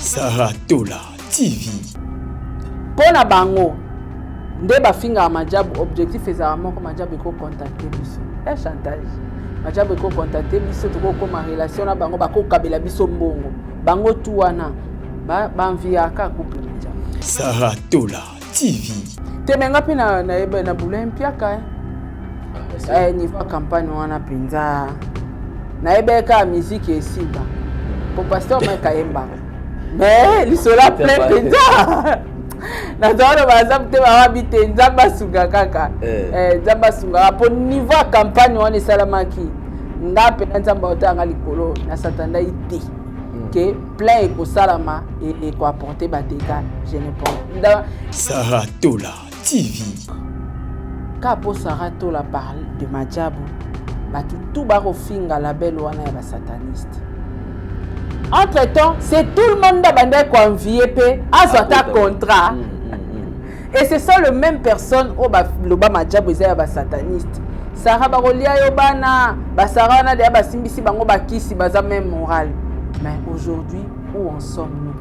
Saratola TV. Pona bango nde bafinga majabu objectif ezalama ko majabu ko contacter biso chantage majabu ko contacter biso to ko ma relation na bango bako kabela biso mbongo bango tu wana ba envia ka couple majabu. Saratola TV. Temenga pina na bula mpiaka niveau campagne wana pinza na ebeka musique esiba po pasteur Mike Ayemba mais lisola plein pinza na zoro bazapte babite nzamba sunga kaka nzamba sunga po niveau campagne wana salamaki ndape nzamba otanga likolo na satanda ite que plein ko salama et ko apporter ba dégâts je ne pense. Saratola TV. Kapo Saratola parle de majabu batu tout baro finga label wana ya ba sataniste. Entre temps, c'est tout le monde qui a convié à contrat. Et c'est ça le même personne au Obama Djabo est sataniste. Sarah Barolia Yobana, Basara na de Basimbisi Bango Bakisi, Baza même moral. Mais aujourd'hui, où en sommes-nous?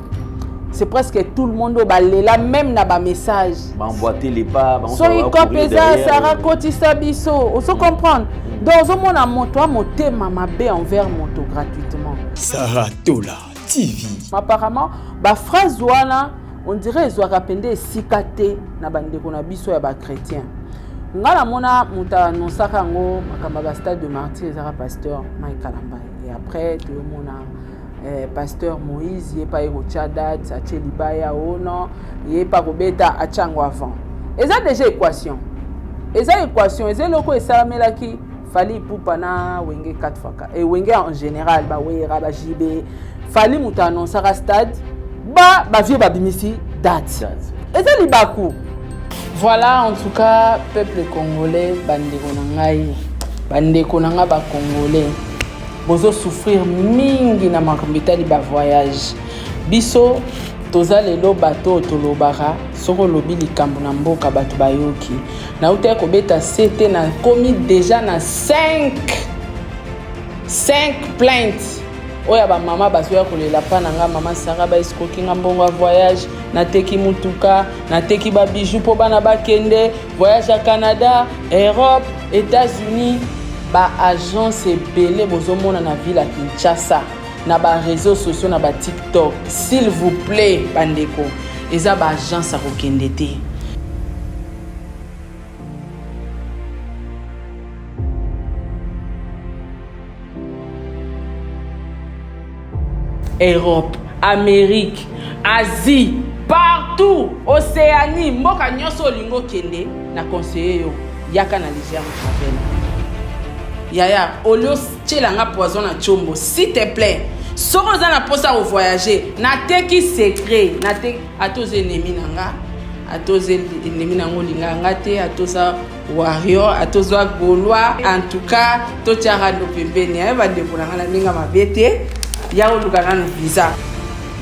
C'est presque tout le monde au là même na ba message. M'emboîter les pas, soyez copéza, Sarah Kotisa Bisso, on se comprendre. Dans un monde à mon toit, mon thème m'a bé envers moto gratuitement. Saratola TV. Apparemment, ba phrase wana, on dirait ils ont rappelé sikate na bande ko na biso ya ba chrétien. Ngala mona muta nonsaka ngo makamba ba stade de martyr ezara pasteur Mike Kalamba. Et après tout le monde pasteur Moïse yé pa erochada tsache libaya ono yé pa robeta achango avant. Eza déjà équation. Eza équation, eza loko esalamelaki fali poupana wenge 4 fois et wenge en général ba wera ba jibe fali muta annoncer stade ba vieux ba bimisi date. Eza libaku. Voilà en tout cas peuple congolais bandeko na ngai bandeko na nga ba congolais bozo souffrir mingi na makombita li ba voyage biso toza lelo bato tolobara soko lobi likambo na mboka bato bayoki na uta ko beta c'était na komi déjà na 5 plaintes oya ba mama basoya kolela pa na nga mama Sarah ba escroquer nga mbongo a voyage na teki mutuka na teki ba bijoux po bana bakende voyage à Canada, Europe, États-Unis ba agence belé bozomona na ville à Kinshasa na ba réseaux sociaux na ba TikTok s'il vous plaît bandeko eza ba agence a kokende te. Europe, Amérique, Asie, partout, Océanie, mboka nyonso lingo kende na conseiller yo yaka na légère travel. Yaya, olio tchelanga poison na chombo, s'il te plaît. Soko za na posa au voyager, na teki secret, na te atoze ennemi nanga, atoze ennemi nango linganga te, atoza warrior, atoza gaulois, en tout cas, to tiara no pembeni, eba de bonanga na ninga mabete. Yao lukana no visa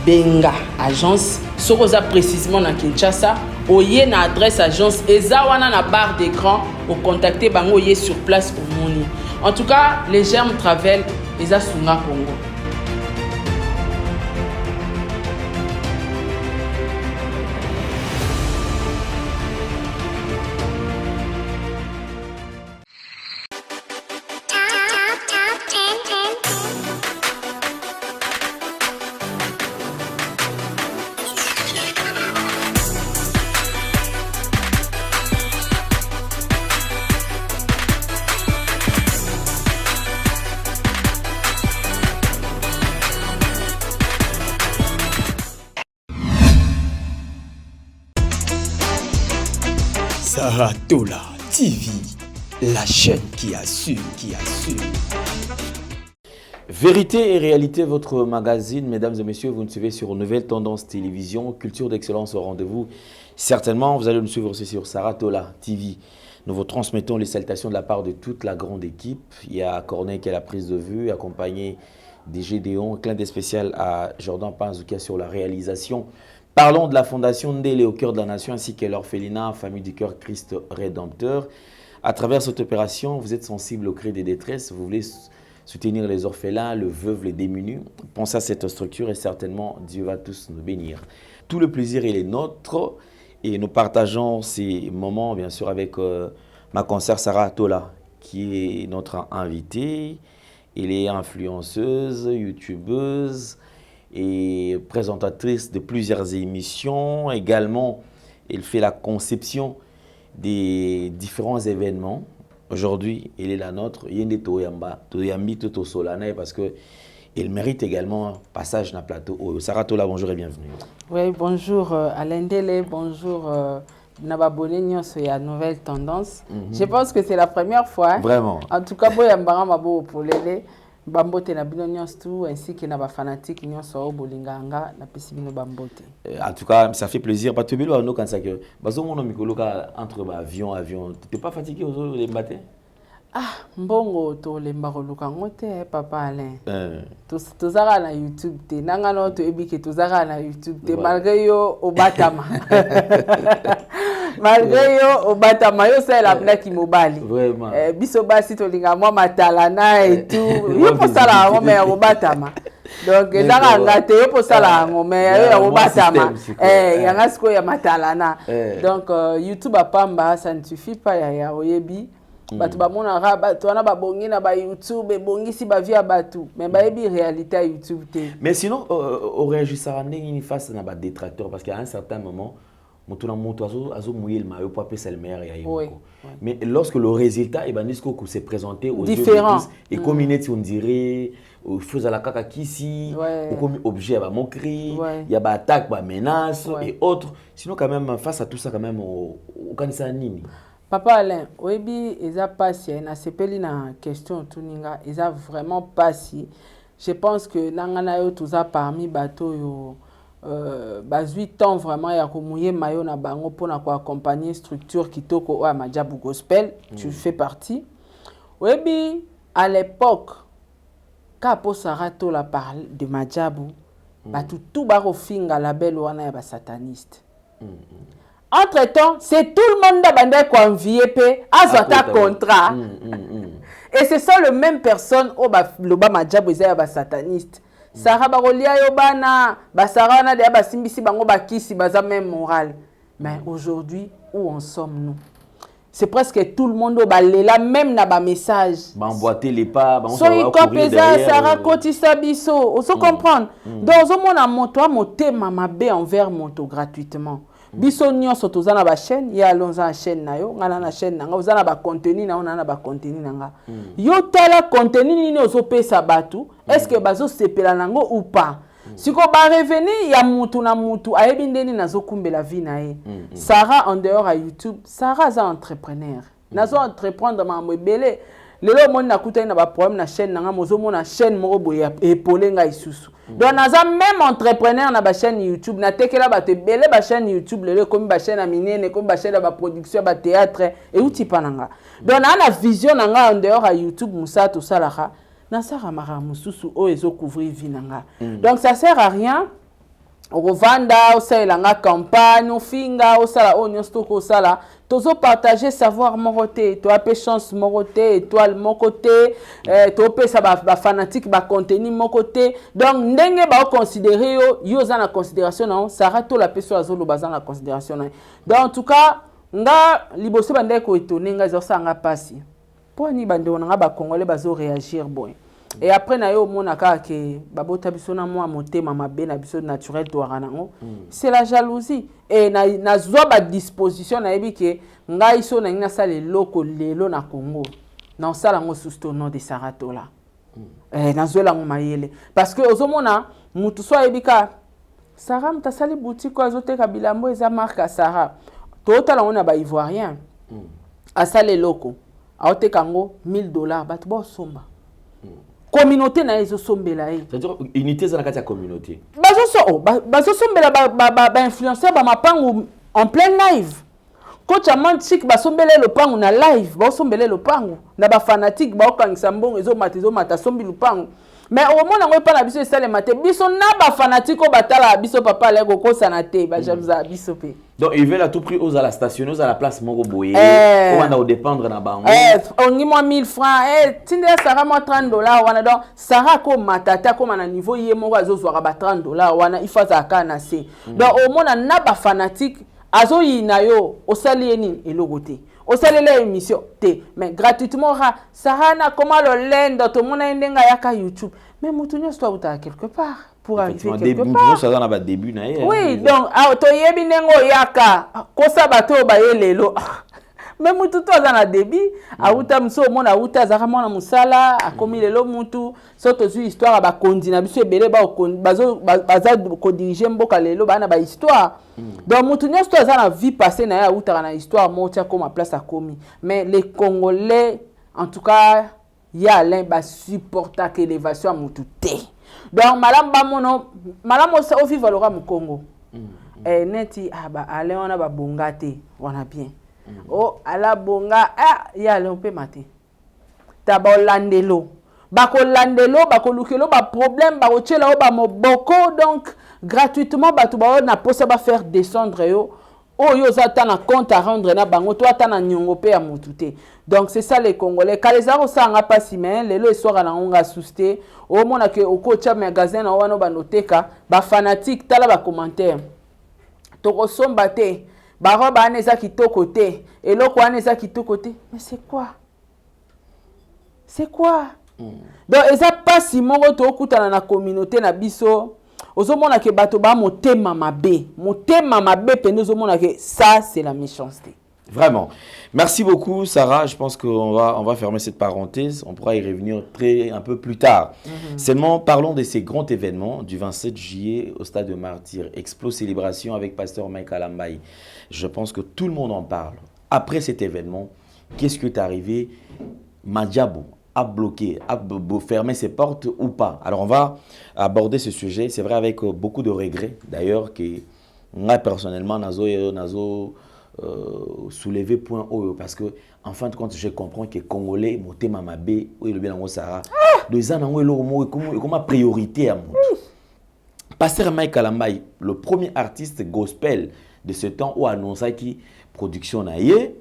benga agence soko za précisément na Kinshasa oye na adresse agence eza wana na barre d'écran au contacter bango oye sur place au moni. En tout cas les germes travel eza sunga Congo. Saratola TV, la chaîne qui assure, Vérité et réalité, votre magazine, mesdames et messieurs, vous nous suivez sur Nouvelle Tendance Télévision, Culture d'Excellence au rendez-vous. Certainement, vous allez nous suivre aussi sur Saratola TV. Nous vous transmettons les salutations de la part de toute la grande équipe. Il y a Corneille qui est à la prise de vue, accompagné des Gédéons. Clin d'œil spécial à Jordan Panzoukia sur la réalisation. Parlons de la Fondation Ndélé au cœur de la nation ainsi que l'orphelinat Famille du Cœur Christ Rédempteur. À travers cette opération, vous êtes sensible au cri des détresses, vous voulez soutenir les orphelins, les veuves, les démunis. Pensez à cette structure et certainement Dieu va tous nous bénir. Tout le plaisir il est nôtre et nous partageons ces moments bien sûr avec ma consoeur Sarah Tola qui est notre invitée. Elle est influenceuse, youtubeuse et présentatrice de plusieurs émissions. Également, elle fait la conception des différents événements. Aujourd'hui, elle est la nôtre. Yende Toyamba, Toyambi Toto Solana parce que elle mérite également un passage dans le plateau. Sarah Tola, bonjour et bienvenue. Oui, bonjour Alain Dele, bonjour Nababone Nyonso et à Nouvelle Tendance. Je pense que c'est la première fois. Vraiment. En tout cas, Boyambara Mabo Polele. Bambote na bino nyonso ainsi que na ba fanatique nyonso bolinganga na pesibino bambote. En tout cas, ça fait plaisir parce que belo no quand ça que bazo mon mikolo ka entre avion. T'es pas fatigué aux les matins? Ah, mbongo to lemba koluka ngote papa Alain. Tozara na YouTube te nanga no to ebike tozara na YouTube te malgré yo obatama. Malgré yo obatama yo c'est la blague mobali. Vraiment. Biso basi to linga moi matalana et tout. Yo pour ça la ngome ya obatama. Donc ezanga ngate yo pour ça la ngome ya obatama. Yanga siko ya matalana. Donc YouTube apamba ça ne suffit pas ya oyebi. Batu ba monara batu wana ba bongi na ba YouTube bongi si ba via batu mais ba ebi réalité à YouTube te. Mais sinon on réagissera ndenge face na ba détracteurs parce qu'à un certain moment motuna moto azo mouiller le maillot pour appeler ça le meilleur ya yoko. Mais lorsque le résultat Ebanisco s'est présenté aux différents et comme on dirait au faisait la kaka kisi ou comme objet ba moquerie il y a ba attaque ba menace et autres sinon quand même face à tout ça quand même au kanisa nini. Papa Alain, oyebi eza pasi na sepeli na question tuninga eza vraiment pasi. Je pense que nangana yo tuza parmi bato yo bazui temps vraiment ya komouye mayo na bango pona ko accompagner structure kitoko o Majabu Gospel, tu fais partie. Oyebi à l'époque ka po Sarah Tola parle de Majabu, batu tout baro finga label wana ya ba sataniste. Entre-temps, c'est tout le monde qui a convié à contrat. Et c'est ça le même personne au Majabu est sataniste. Sarah Barolia Yobana, Sarah na de Simbisi Bango Bakisi, Baza même moral. Mais aujourd'hui, où en sommes-nous? C'est presque tout le monde au là même na ba message. Emboîter les pas, soyez compésa Sarah Kotisa Biso, on se comprendre. Dans un monde à mon toit, mon thème m'a bé envers moto gratuitement. Biso nyonso tozana ba chaîne ya lonza chaîne na yo ngana na chaîne nanga ozana ba contenu na ona na ba contenu nanga yo tala contenu nini ozopesa batu est-ce que bazo sepela nango ou pas siko ba revenir ya mutu na mutu ayebi ndeni nazokumbela vie na ye Sarah en dehors à YouTube Sarah za entrepreneur nazo entreprendre ma mbele lelo moni na kuta na ba problème na chaîne nanga mozo mona chaîne moko boya epolé nga isusu. Donc naza même entrepreneur na ba chaîne YouTube na tekela ba te belé ba chaîne YouTube lelo comme ba chaîne aminene comme ba chaîne ba production ba théâtre et outi pananga. Donc na vision nanga en dehors à YouTube musa to salaka na sara mara mususu o ezo couvrir vie nanga. Donc ça sert à rien. Revanda, osalanga campagne, ofinga, osala onyostoko osala, tozo partager savoir moroté, to apé chance moroté, étoile mon côté, to apé ça ba fanatique ba contenu mon côté. Donc ndenge ba considérer yo za na considération non, Sarah to la peso azolo bazan la considération non. Donc en tout cas, nga liboso bande ko étonné nga zo sanga pasi. Po ni bande onanga ba congolais bazo réagir bon. Et après na yo mona ka ke babota biso na moi motema mabe na biso naturel to ranango c'est la jalousie et na zwa ba disposition na yebi ke ngai so na ngina sale loko lelo na Congo na sala ngo sous nom de Sarah Tola na zwela ngo mayele parce que ozomona mutu so yebika Sarah mtasali boutique azoteka bilambo eza marque Sarah to tala ngona ba ivoirien asale loko aoteka ngo $1000 bat bo somba communauté na ezo sombela e c'est-à-dire unité za na kati ya communauté bazo sombela ba influenceur ba mapangu en plein live coach amantik ba sombela le pangu na live ba sombela le pangu na ba fanatique ba okangisa mbongo ezo mata sombi le pangu mais au moins on pas la biso ça le matin biso na ba fanatico batala biso papa le ko sanate ba jalousa biso pe. Donc ils veulent à tout prix aux à la station, aux à la place moko boye. On va dépendre na bango. On dit moi 1000 francs tinde sara moi $30 wana donc sara ko matata ko na niveau yé moko azozwa ba $30 wana il faut ça kana se. Donc au moins na ba fanatique azo yina yo osali eni elogote. Au salaire l'émission T mais gratuitement ça na comment le lend tout le monde ndenga yaka YouTube mais mutunyo soit uta quelque part pour arriver quelque part ça dans ba début na oui donc to yebi nengo yaka ko sabato ba yelelo mais mutu to za na début auta mso mona auta za mona musala akomi lelo mutu so to zu histoire ba kondina biso ebele ba bazo baza ko diriger mboka lelo bana ba histoire. Donc mutunyo sto za na vie passée na ya auta na histoire motia comme place a commis mais les Congolais en tout cas ya Alain ba supporter que l'élévation à mututé. Donc madame bamono madame au vivre le mu Congo neti ba Alain on a ba bongate wana bien. Oh ala bonga ya le pe maté taba landelo bako landelo bako lukelo ba problème ba ochela ba moboko donc gratuitement batu ba na posa ba faire descendre yo yo zata na compte à rendre na bango toi ta na nyongo pe ya mutute. Donc c'est ça les Congolais kalezaro ça nga pas si mais lelo soir na nga susté au mona que au coach magasin na wana ba noteka ba fanatique tala ba commentaire to kosomba te baroba aneza kitoko te eloko aneza kitoko te mais c'est quoi donc eza pasi moko to okutana na communauté na biso ozomona ke bato ba motema mabe pene ozomona ke ça c'est la méchanceté. Vraiment. Merci beaucoup, Sarah. Je pense qu'on va fermer cette parenthèse. On pourra y revenir un peu plus tard. Seulement, parlons de ces grands événements du 27 juillet au Stade de Martyrs. Explo célébration avec Pasteur Mike Alambaye. Je pense que tout le monde en parle. Après cet événement, qu'est-ce qui est arrivé? Madjabou a bloqué, a fermé ses portes ou pas? Alors, on va aborder ce sujet. C'est vrai avec beaucoup de regrets. D'ailleurs, que moi, personnellement, nazo soulever point haut parce que en fin de compte je comprends que Congolais motema mabe ou le bien Sarah deux ans en lo comme priorité à mon Pasteur Mike Alambaye, le premier artiste gospel de ce temps où annoncé qui production naie,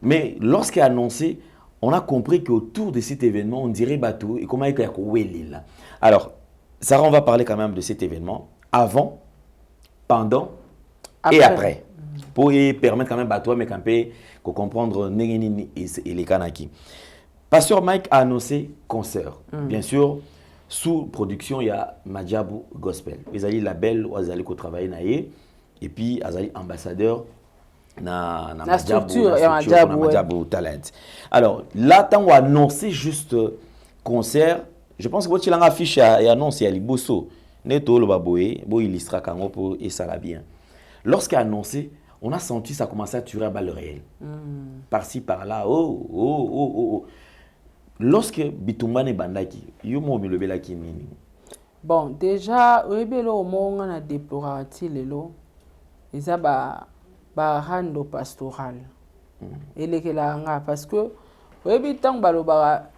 mais lorsqu'il a annoncé on a compris qu'autour de cet événement on dirait bateau et comment il y a. Alors Sarah, on va parler quand même de cet événement avant, pendant et après. Pour permettre quand même à toi, mais quand même, de comprendre et les Kanaki. Pasteur Mike a annoncé concert. Bien sûr, sous production, il y a Madjabou Gospel. Ils allaient label, ils allaient travailler et puis ils allaient ambassadeur na Madjabou Talent. Alors là, quand on a annoncé juste concert, je pense que tu as affiché et annoncé à Liboso. Neto le baboé, bo illustra kango pour et ça va bien. Lorsqu'il a annoncé, on a senti ça commençait à tuer à balle réelle. Par-ci, par-là. Lorsque Bitumbane Bandaki, Yomo Milobelaki Nini. Bon, déjà, au moment on a déploré lelo, ils ont rando pastoral. Et les là parce que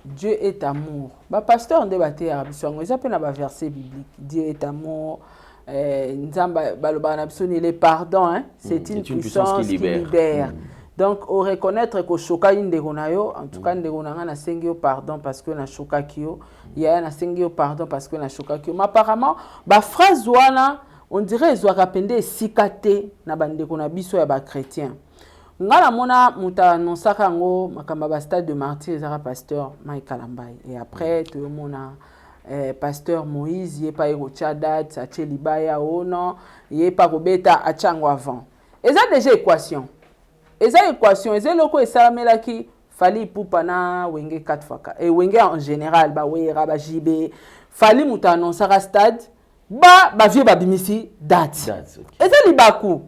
Dieu est amour. Pasteur on débattait à ils appellent un verset biblique. Dieu est amour. Les pardons, hein? C'est une puissance qui libère. Donc, on reconnaître que choka indegonayo, en tout cas, ndegona na sengio pardon parce que na choka kio, il y a na sengio pardon parce que na choka kio. Mais apparemment, ba phrase wana, on dirait ils ont rappelé sikate na bandegona biso ya ba chrétien. Ngala mona muta annonsaka ngo makamba ba Stade de Martyrs ezara pasteur Mike Alambaye et après tout le monde pasteur Moïse yé pa erochadat ache libaya ono yé pa robeta achango avant. Eza déjà équation. Eza loko esalamelaki fali pupana wenge 4 fois et wenge en général ba wera ba jibe fali muta annonsaka stade ba vie ba bimisi date. Eza libaku.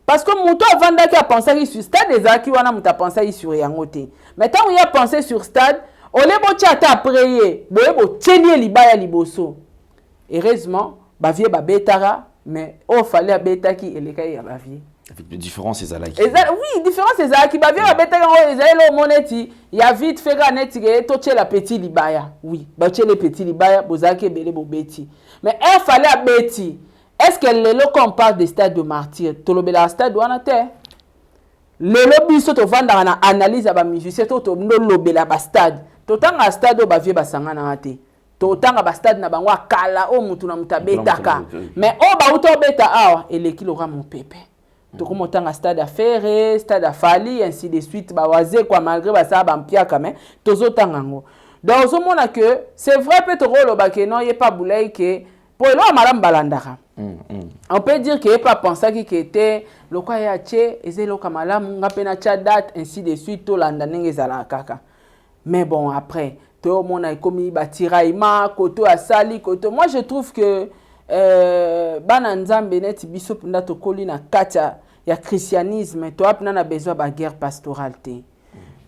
Parce que Mouto avant a pensé sur stade des aki wana muta pensé sur yangote. Mais tant il a pensé sur stade, on les bochata après boyebo tchenie libaya liboso. Heureusement, ba vie ba betara mais fallait beta qui eleka ya ba vie. La différence, c'est ça là. Oui, différence, c'est ça. Qui va venir à Betanga, moneti, il y a vite fait ganet, toché la petit libaya. Oui, baché les petits libaya, bozake belé bobeti. Mais il fallait à Betty. Est-ce que le lot qu'on parle des stades de martyrs, tolobela stade ou anate? Le lobby saute au vent dans l'analyse à la musicien, tout au lobela bastade. Totan à stade au bavier basangana ate. Totan à bastade na bangwa kala o mutuna mutabetaka. Mais o ba uto beta awa, et l'équipe aura mon pépé. Donc on a stade à Ferré, stade à Fali, ainsi de suite, bawaze quoi malgré ça bampia quand même, tozo tangango. Donc au monde que c'est vrai peut-être rôle que non, il y a pas boulay que pour le madame balandara. On peut dire qu'il n'y a pas pensé qu'il était le quoi ya tché et c'est le kamalam ngapena date ainsi de suite tout l'andanenge zala kaka. Mais bon après tout le monde a commis batiraima koto asali koto. Moi je trouve que bana nzambe neti biso punda to kolina kacha ya christianisme to apna na besoin ba guerre pastorale te.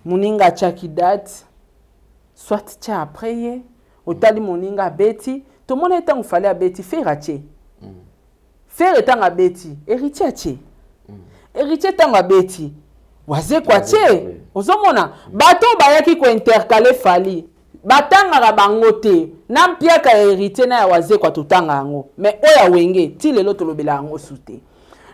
Muninga chaki date soit tcha après otali muninga beti to mona etango fallait a beti faire tché. Faire etango beti héritier tché. Héritier tango beti waze kwa tché. Ozomona bato bayaki ko intercaler fali. Batanga bango te na mpiaka héritier na ya waze kwa tutanga yango mais oya wenge ti lelo tolobela yango sute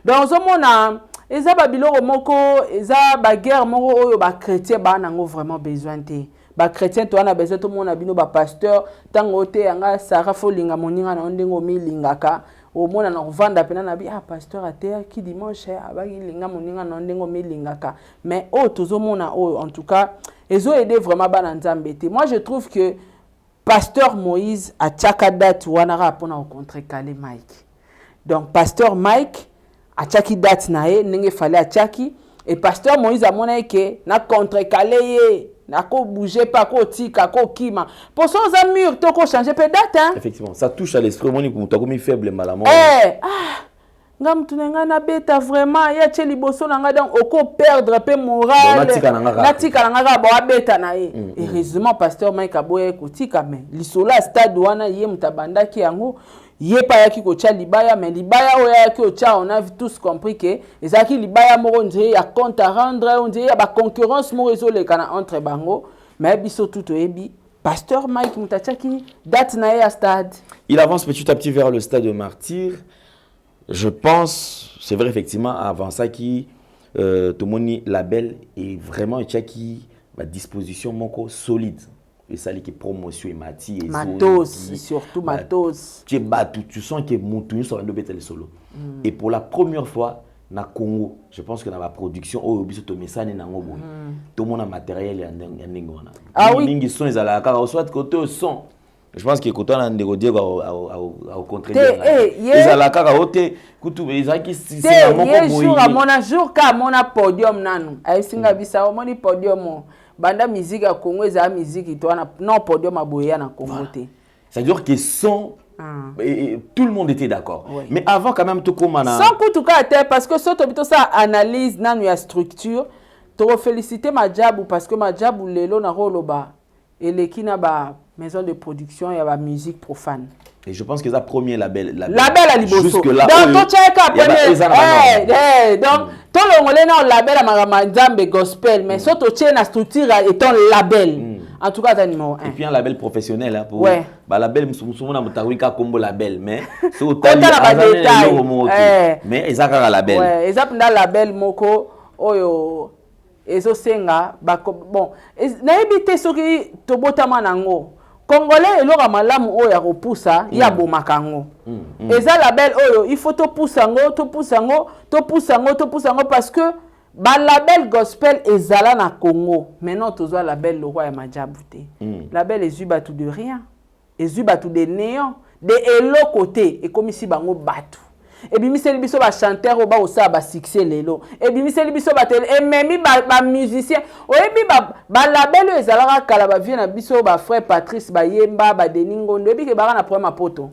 donc ozomona eza babiloko moko eza ba guerre moko oyo ba chrétien ba nango vraiment besoin te ba chrétien to ana besoin to mona bino ba pasteur tango te yanga Sarah Folinga moninga na ndengo milingaka o mona na vanda pena na bi pasteur atea ki dimanche abaki linga moninga na ndengo milingaka mais o tozomona o en tout cas ils ont aidé vraiment bana nzambe te. Moi je trouve que pasteur Moïse a tchakadat wanara pour rencontrer Kale Mike. Donc pasteur Mike a tchaki date nae nenge fallait a tchaki et pasteur Moïse a monnaie que na contre Kale na ko bouger pas ko tika ko kima. Pour son mur to ko changer pe date hein. Effectivement, ça touche à l'esprit moni ko to komi faible malamon. Ngam tunenga na beta vraiment ya tche liboso nanga donc oko perdre pe moral natika nanga ba beta na ye heureusement pasteur Mike aboye kotika mais lisola stade wana ye mutabanda ki yango ye pa yaki ko tcha libaya mais libaya oya ki o tcha on a tous compris que ezaki libaya moko ndie ya compte à rendre on dit ya ba concurrence mo résolé kana entre bango mais biso tout ebi pasteur Mike mutachaki date na ya stade il avance petit à petit vers le stade de Martyr. Je pense, c'est vrai effectivement, avant ça, tout le monde label est vraiment qui à disposition solide. Et ça, qui promotion et matos, surtout matos. Tu sens que mon tout sur le solo. Et pour la première fois, na Congo, je pense que dans la production, au biso to messane na ngobo. Tout le monde a matériel et ndengona. Ah oui. Ningi son ezala ka soit côté son. Je pense que quand on a négocié au contraire, ils ont la carte à ôter. Coutu, ils ont qui c'est un moment jour à mon jour car mon podium nanu. Aïe singa bisa au moni podium. Banda musique à Congo, ils ont musique toi na non podium à Boya na Congo te. Ça veut dire que son tout le monde était d'accord. Oui. Mais avant quand même tout comme on a. Sans coup tout cas parce que ce tobito ça analyse nanu ya structure. Tu féliciter ma job parce que ma job lelo na roloba et les qui na ba maison de production et la musique profane. Et je pense que c'est le premier label. Label à Liboso. Jusque là. Donc, tu as donc, tout le label à Magamazambe gospel, mais surtout, tu as une structure et ton label. En tout cas, c'est numéro 1. Et puis un label professionnel. Hein, pour ouais. Label, souvent, on a combo label, mais c'est au détail. Mais ils ont un label. Ouais, ils ont un label, moko, oyo. Ezosenga bon na ebité soki tobotama nango congolais elora malamu oyo ya kopusa ya bomakango eza label oyo il faut topusa ngo parce que ba label gospel ezala na Congo maintenant tozwa label le roi ya majabu te label ezuba tout de rien ezuba tout de néant de elo côté et comme ici bango batu et bien miseli biso ba chanteur ba osa ba succès lelo et bien miseli biso ba tele et même ba musicien o ebi ba label ezalaka kala ba vie na biso ba frère Patrice ba yemba ba Deningo ndo ebi ke ba na problème poto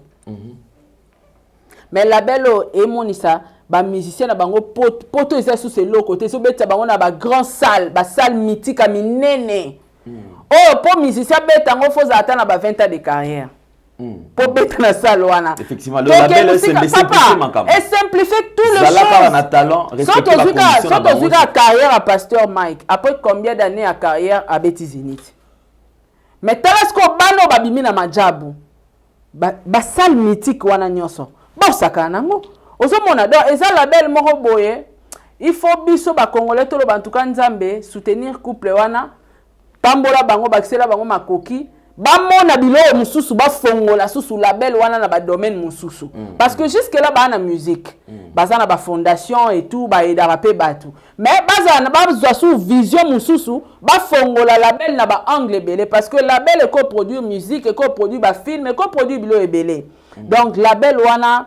mais label e monisa ba musicien na bango poto eza sous le côté so beta bango na ba grand salle mythique a minene oh pour musicien beta ngo faut attendre ba 20 ans de carrière Pour bêter la salle, effectivement, le label est simplifié tout le chose. Surtout la carrière à Pasteur Mike. Après combien d'années à carrière à Betty Zenith? Mais Talasco Bano Babimi na Majabu. Salle mythique wana nyoso. Bon sakana ngo. Ozo mona do eza label moko boye. Il faut biso ba congolais to lo bantuka nzambe soutenir couple wana. Tambola bango bakisela bango makoki. Bamona bilo mususu ba fongola susu label wana na ba domaine mususu parce que jusque là ba na musique bazana ba fondation et tout ba edara pe batu mais bazana ba zo sous vision mususu ba fongola label na ba angle belé parce que label est coproduire musique et coproduire ba film et coproduire bilo ebelé donc label wana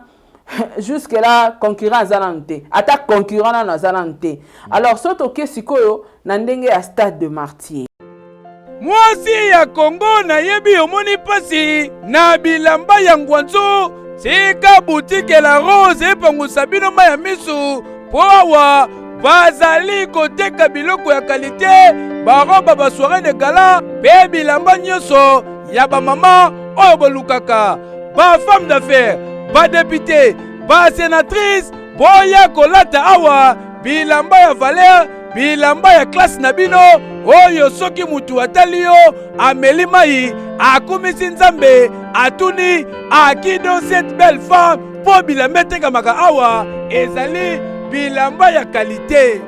jusque là concurrent zanante attaque concurrent na zanante alors soto ke sikoyo na ndenge ya Stade de Martyrs. Mwasi ya Kongo na yebi omoni pasi na bilamba ya ngwanzo sika boutique la rose epangusa bino ma ya misu po awa bazali koteka biloko ya kalite baroba ba soirée de gala pe bilamba nyonso ya ba mama oyo bolukaka ba femme d'affaires ba député ba sénatrice boya kolata awa bilamba ya valeur bilamba ya classe na bino oyo soki mutu atali yo ameli mai akumisi nzambe atuni akido cette belle femme po bilamba etekamaka awa ezali bilamba ya kalite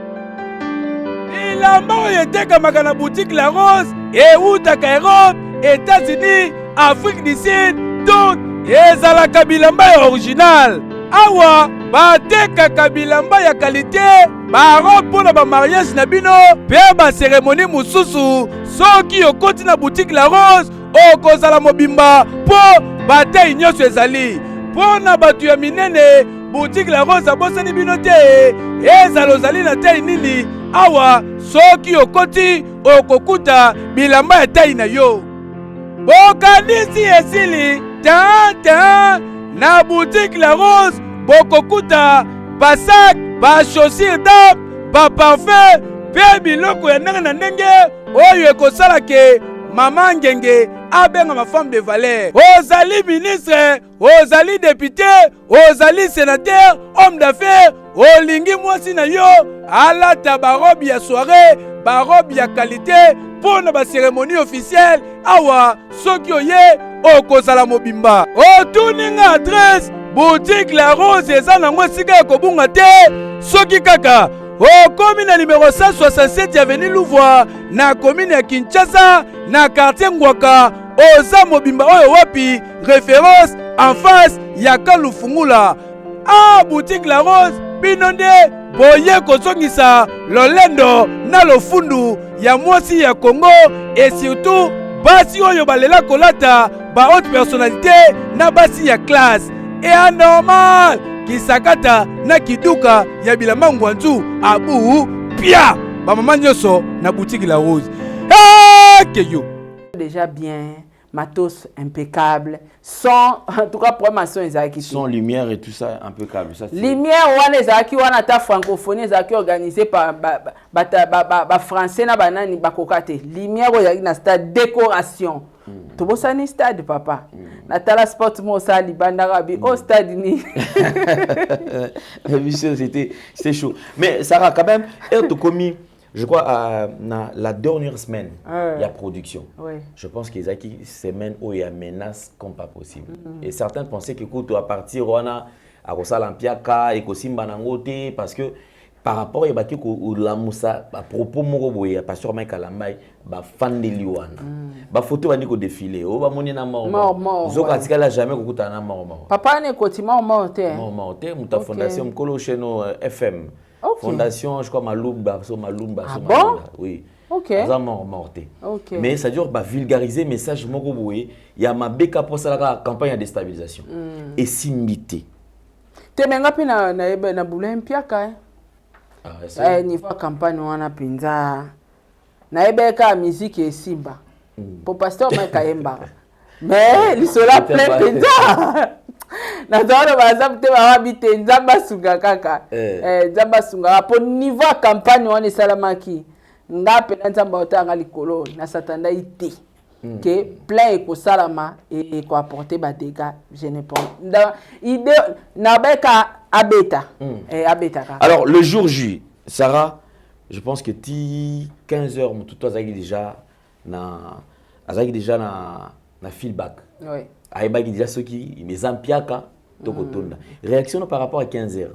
bilamba oyo etekamaka na boutique La Rose eutaka Europe, États-Unis, Afrique du Sud donc ezalaka bilamba ya original awa batekaka bilamba ya kalite barobe mpona bamariage na bino mpe baseremoni mosusu soki okoti na boutique La Rose okozala mobimba mpo batei nyonso ezali mpona bato ya minene boutique La Rose abosani bino te ezala ozali na tei nini awa soki okoti okokuta bilamba ya tei na yo bokanisi esili tan na boutique La Rose bokokuta basak bachaussure dame baparfum mpe biloko ya ndenge na ndenge oyo ekosala ke mama ngenge abenga ma femme de valeur ozali ministre ozali député ozali sénateur homme d'affaires olingi mwasi na yo alata barobe ya soirée barobe ya qualité mpona basérémonie officielle awa soki oye okozala mobimba otuninga adresse boutique La Rose eza nango esika ya kobunga te soki kaka okomi na numéro 167 avenue Louvois na commune ya Kinshasa na quartier Ngwaka oza mobimba oyo wapi référence en face ya Kalufungula boutique La Rose bino nde boye kozongisa lolendo na lofundu ya mwasi ya Congo et surtout basi oyo balela kolata ba haute personnalité na basi ya classe et anormal kisakata na kiduka ya bilamba ngwanzu abu pia ba mama nyoso na boutique La Rose keyo déjà bien matos impeccable sans en tout cas promotion ezaki son lumière et tout ça impeccable ça lumière wana ezaki wana ta francophonie ezaki organisé par ba français na banani bakokate lumière ezaki na stade décoration tobosani stade papa natala sport mo sa libanda rabi au stade ni c'était chaud mais Sarah quand même elle te commis je crois la dernière semaine il y a production je pense qu'ils ont qui semaine où il y a menace comme pas possible et certains pensaient que quand tu vas partir wana à Rosalampiaka et Kosimba nangote parce que par rapport à baki ko la musa à propos moko boye pasteur Mike Alambai ba fan de liwana ba photo bani ko défiler o ba moni na mort zoka tikala jamais ko kutana mort papa ne kotima mort te muta fondation mkolo cheno FM fondation je crois Malumba bon oui OK ça morté mais ça dure ba vulgariser message moko boye ya mabeka pour ça la campagne de déstabilisation et simbité te menga pina na Boulin-Mpiaka niveau campagne wana pinza na ebeka musique esimba pour pasteur Makayemba mais lisola plein pinza na zoro bazabte ba habite nzamba sunga kaka nzamba sunga pour niveau campagne wana salamaki ngape na nzamba otanga likolo na satanda ite que plein ekosalama et apporter ba dégâts. Je ne pense. Idée nabeka abeta. Abeta. Alors le jour J, Sarah, je pense que 15h tout toi déjà na feedback. Oui. Aïbaki déjà ceux qui mes ampiaka tokotonda. Réaction par rapport à 15h.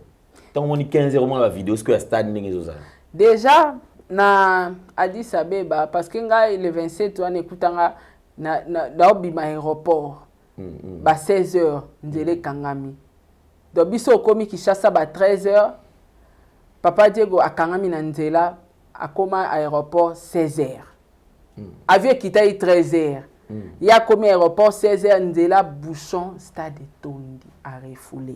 Tant on dit 15h au moins la vidéo ce que la stade n'engage. Déjà na Addis Abeba parce que le 27 on écoutanga na obima aéroport. Ba 16h ndele kangami. Donc biso komi Kinshasa ba 13h. Papa Diego akangami na nzela akoma aéroport 16h. Avion quitté 13h. Il y a comme aéroport 16h nzela bouchon stade tondi a refoulé.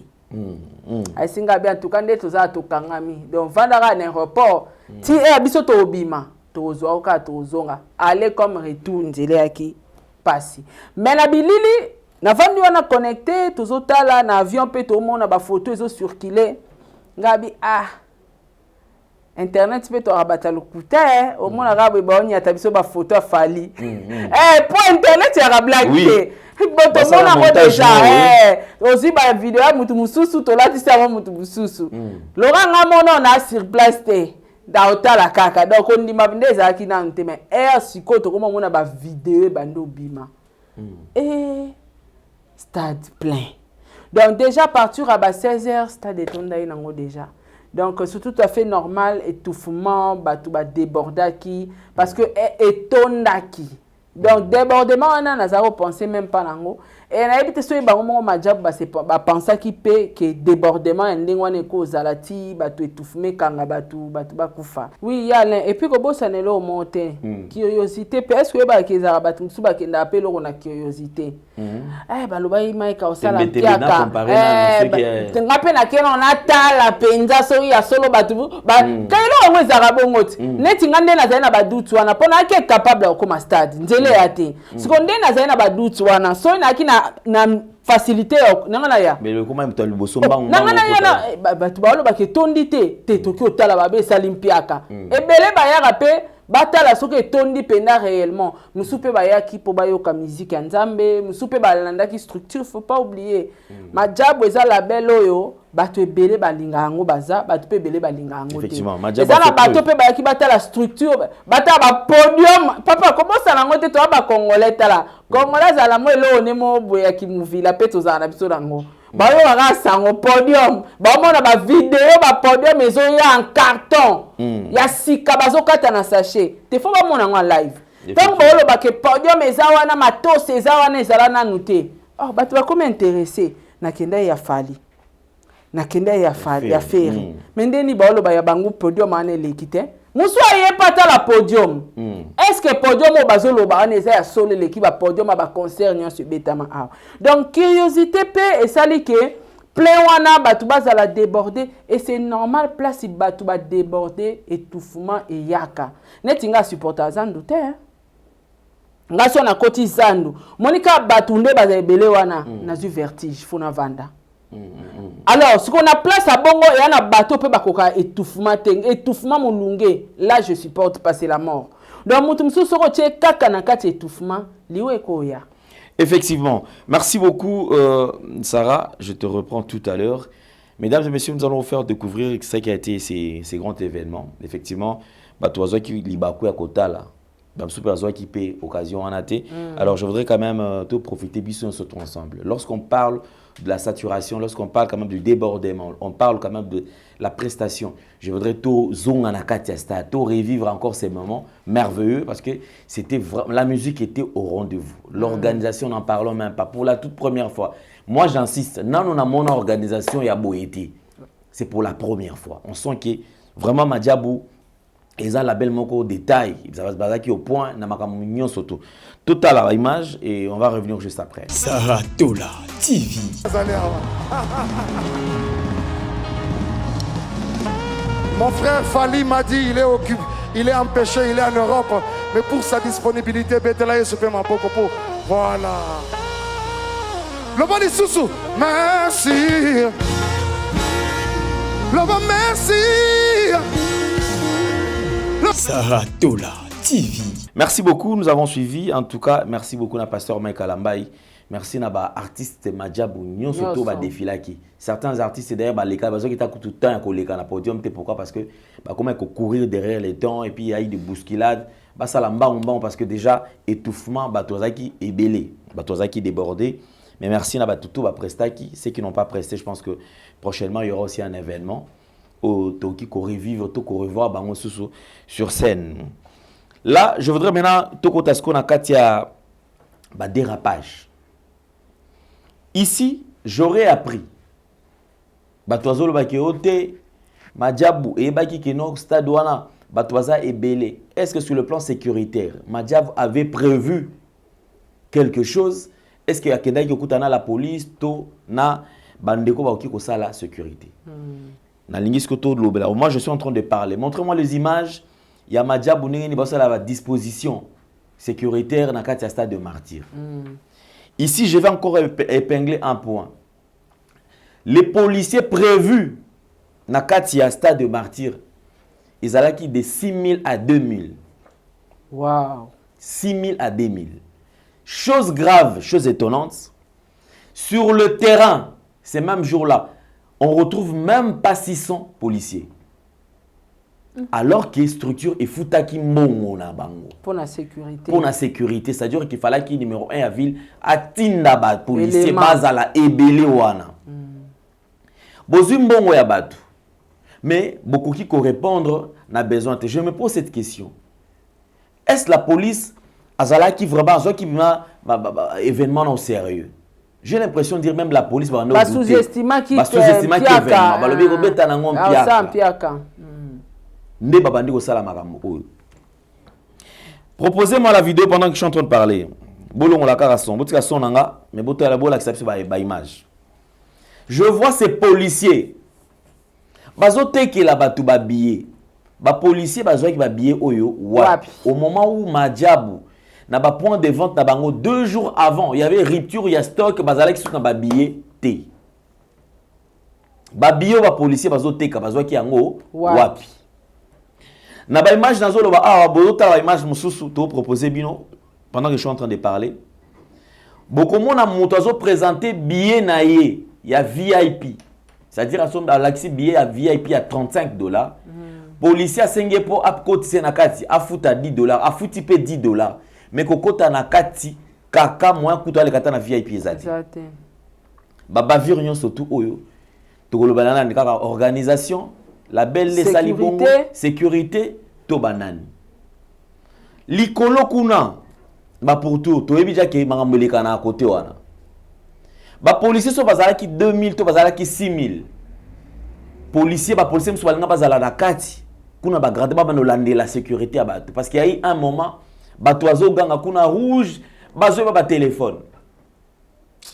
Asinga bien tout quand tu as to kangami. Donc vandara na aéroport ti biso to obima to zo ka to zonga aller comme retour nzela ki passi. Mais la bilili na vandu wana connecté to zotala na avion pe to mona ba photo ezo circuler ngabi Internet peut te rabattre le couteau, au moins arabe et bon, il y a tabiso ba photo fali. Pour Internet il y a blagué. Bon tout le monde a déjà aussi ba vidéo mutu mususu to la tisa mutu mususu. Laurent ngamono na sur place te da hôtel kaka. Donc on dit ma vinde za ki na nteme. Siko to comment on a ba vidéo bando bima. Stade plein. Donc déjà partir à 16h stade de tonda nango déjà. Donc c'est tout à fait normal étouffement batuba débordaki parce que étondaki. Donc débordement on a zéro pensé même pas nango et na ebite so ba mo majab ba c'est ba pensa ki pe que débordement ndingwane ko zalati batu étouffement kanga batu ba kufa. Oui ya et puis ko bossa nelo monter curiosité pe est-ce que ba ke za batu su ba ke na appeler on a curiosité. Ba lo ba mai ka osala piaka. Ngape na kena on atala penza so ya solo batu ba kailo on za rabongoti. Neti ngande na zaina ba dutu wana pona ke capable ko ma stade. Nzele ate. Seconde na zaina ba dutu wana so na kina na facilité nangana ya mais le comment tu le bosso mbango nangana ya batu ba lo ba ke tondi te toki otala ba be salimpiaka ebele ba ya rapé batala soki tondi penda réellement musupe ba ya ki po ba yoka musique ya nzambe musupe ba landa ki structure faut pas oublier majabu eza label oyo bato ebele balinga yango baza bato pe ebele balinga yango te effectivement majabu eza na bato pe ba ki batala structure bata ba podium papa comment ça nango te to ba congolais tala congolais za la mo elo ne mo boya ki muvila pe to za na biso nango ba yo ga sango podium ba mo na ba vidéo ba podium ezo ya en carton ya sika bazo kata na sachet te faut ba mo na en live tant ba lo ba ke podium eza wana matos eza wana ezala na nuté oh bato ba comme intéressé na kenda ya fali na kenda ya fali ya ferry mendeni ba lo ba ya bangu podium ane lekite muswa ye pata la podium est-ce que podium o bazolo ba ane eza ya solo l'équipe ba podium ba concert nyon sur betama a donc curiosité pe et sali que plein wana batu bazala déborder et c'est normal place batu ba déborder étouffement et yaka netinga supporter zandu te nga so na koti zandu monika batu nde bazala ebele wana na zu vertige fona vanda. Alors, ce qu'on a place à Bongo et on a bateau peut bakoka étouffement mulunge. Là, je supporte passer la mort. Donc, mutumsu soro tche kaka na kati étouffement liwe koya. Effectivement. Merci beaucoup, Sarah. Je te reprends tout à l'heure. Mesdames et messieurs, nous allons vous faire découvrir ce qui a été ces grands événements. Effectivement, toi, qui libakou à kota là. Qui paie occasion en athée. Alors, je voudrais quand même te profiter bisous surtout ensemble. Lorsqu'on parle de la saturation, lorsqu'on parle quand même du débordement, on parle quand même de la prestation. Je voudrais tout zong en akatiasta, tout revivre encore ces moments merveilleux parce que c'était vraiment la musique était au rendez-vous. L'organisation, n'en parlons même pas. Pour la toute première fois, moi j'insiste, non, on a mon organisation, il y a Boété. C'est pour la première fois. On sent que vraiment Madjabou. Ils ont la belle moko détail, ils ont basé qui au point, na makamunyo soto. Total à l'image et on va revenir juste après. Saratola TV. Mon frère Fali m'a dit il est occupé, il est empêché, il est en Europe, mais pour sa disponibilité, Betelaye se fait ma poco. Voilà. Le bon Soussou, merci. Le bon merci. Saratola TV. Merci beaucoup, nous avons suivi. En tout cas, merci beaucoup à pasteur Mike Alambaï. Merci à l'artiste Madjabou Nyon surtout à défilaki. Certains artistes derrière les cas parce qu'ils ont tout le temps à les podium. Pourquoi? Parce que comment courir derrière les temps et puis il y a eu des bousculades. Ça lamba parce que déjà étouffement batozaki est belé, batozaki débordé. Mais merci à tout prestaki. Ceux qui n'ont pas presté, je pense que prochainement il y aura aussi un événement au Toki qu'on revive, qu'on revoit sur scène. Là, je voudrais maintenant Toko Tasko na Katia dérapage. Ici, j'aurais appris. Batoazolo bakeote, Madjabou et baki keno stade wana Batoaza et belé. Est-ce que sur le plan sécuritaire, Madjabou avait prévu quelque chose? Est-ce qu'il y a quelqu'un qui écoute la police, to na bandeko ba ko sala sécurité? Na lingisko to lobela. Moi je suis en train de parler. Montrez-moi les images. Il y a Madjabou ni basala à disposition sécuritaire na Katia stade de Martyrs. Ici, je vais encore épingler un point. Les policiers prévus dans Katia stade de Martyrs, ils allaient de 6 000 à 2 000. Wow. 6 000 à 2 000. Chose grave, chose étonnante. Sur le terrain, ces mêmes jours-là, on ne retrouve même pas 600 policiers. Alors que structure est foutaki mongo na bango. Pour la sécurité. Pour la sécurité, c'est-à-dire qu'il fallait qu'il numéro 1 à ville atinda ba policier bazala ebele wana. Bozu mbongo ya batu. Mais beaucoup qui ko répondre n'a besoin. Je me pose cette question. Est-ce la police azala qui vraiment qui m'a événement au sérieux? J'ai l'impression de dire même la police va nous sous-estima qui sous-estima qui événement. Balobi ko beta na ngom piaka. Proposez-moi la vidéo pendant que je suis en train de parler. Je vois ces policiers. Au moment où Madjabou n'a pas point de vente na bango 2 jours avant, il y avait rupture, il y a stock, bazalek sous na babillet té. Babio ba policier bazote ka bazwaki yango wapi. Na ba image nazo loba bozota ba image mususu to proposer bino pendant que je suis en train de parler. Beaucoup mona moto azo présenter billet na ye ya VIP. C'est-à-dire à l'axi billet à VIP à $35. Policier a sengé pour apkoti na kati afuta $10, afuti pe $10. Mais kokota na kati kaka moins kuta le kata na VIP ezati. Baba viryon surtout oyo. To kolobana na kaka organisation la belle salibongo sécurité to banani likolo kuna ba pour tout to ebija ke mangamboleka na côté wana ba policiers so bazala ki 2000 to bazala ki 6000 policiers mso balinga bazala na kati kuna ba grade ba banolande la sécurité ya bato parce qu'il y a eu un moment bato azoganga kuna rouge bazo ba téléphone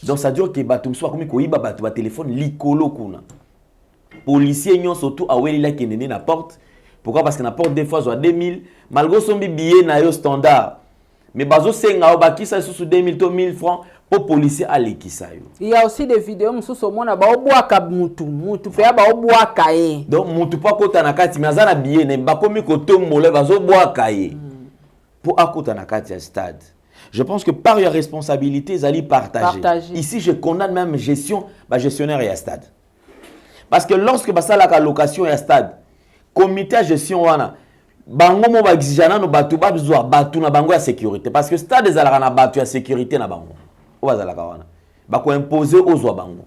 donc ça dure que bato mso komi ko iba bato ba téléphone likolo kuna. Policiers n'ont surtout à Welila qui n'est na porte. Pourquoi? Parce que na porte des fois soit 2000 malgré son billet na yo standard. Mais bazo senga o baki ça sous 2000 to 1000 francs pour policier à l'ékisa yo. Il y a aussi des vidéos mususu mona ba obwaka mutu pe ba obwaka e. Donc mutu pa kota na kati mais azana billet ne ba komi ko tomole bazo bwaka e. Pour akota na kati ya stade. Je pense que par leur responsabilité ils allaient partager. Ici je condamne même gestionnaire et stade. Parce que lorsque la location est à stade, comité de gestion wana, bango mo ba exigena no batu ba bizwa batu na bango ya sécurité parce que stade ezalaka na batu ya sécurité na bango. O bazalaka wana. Ba ko imposer aux bango.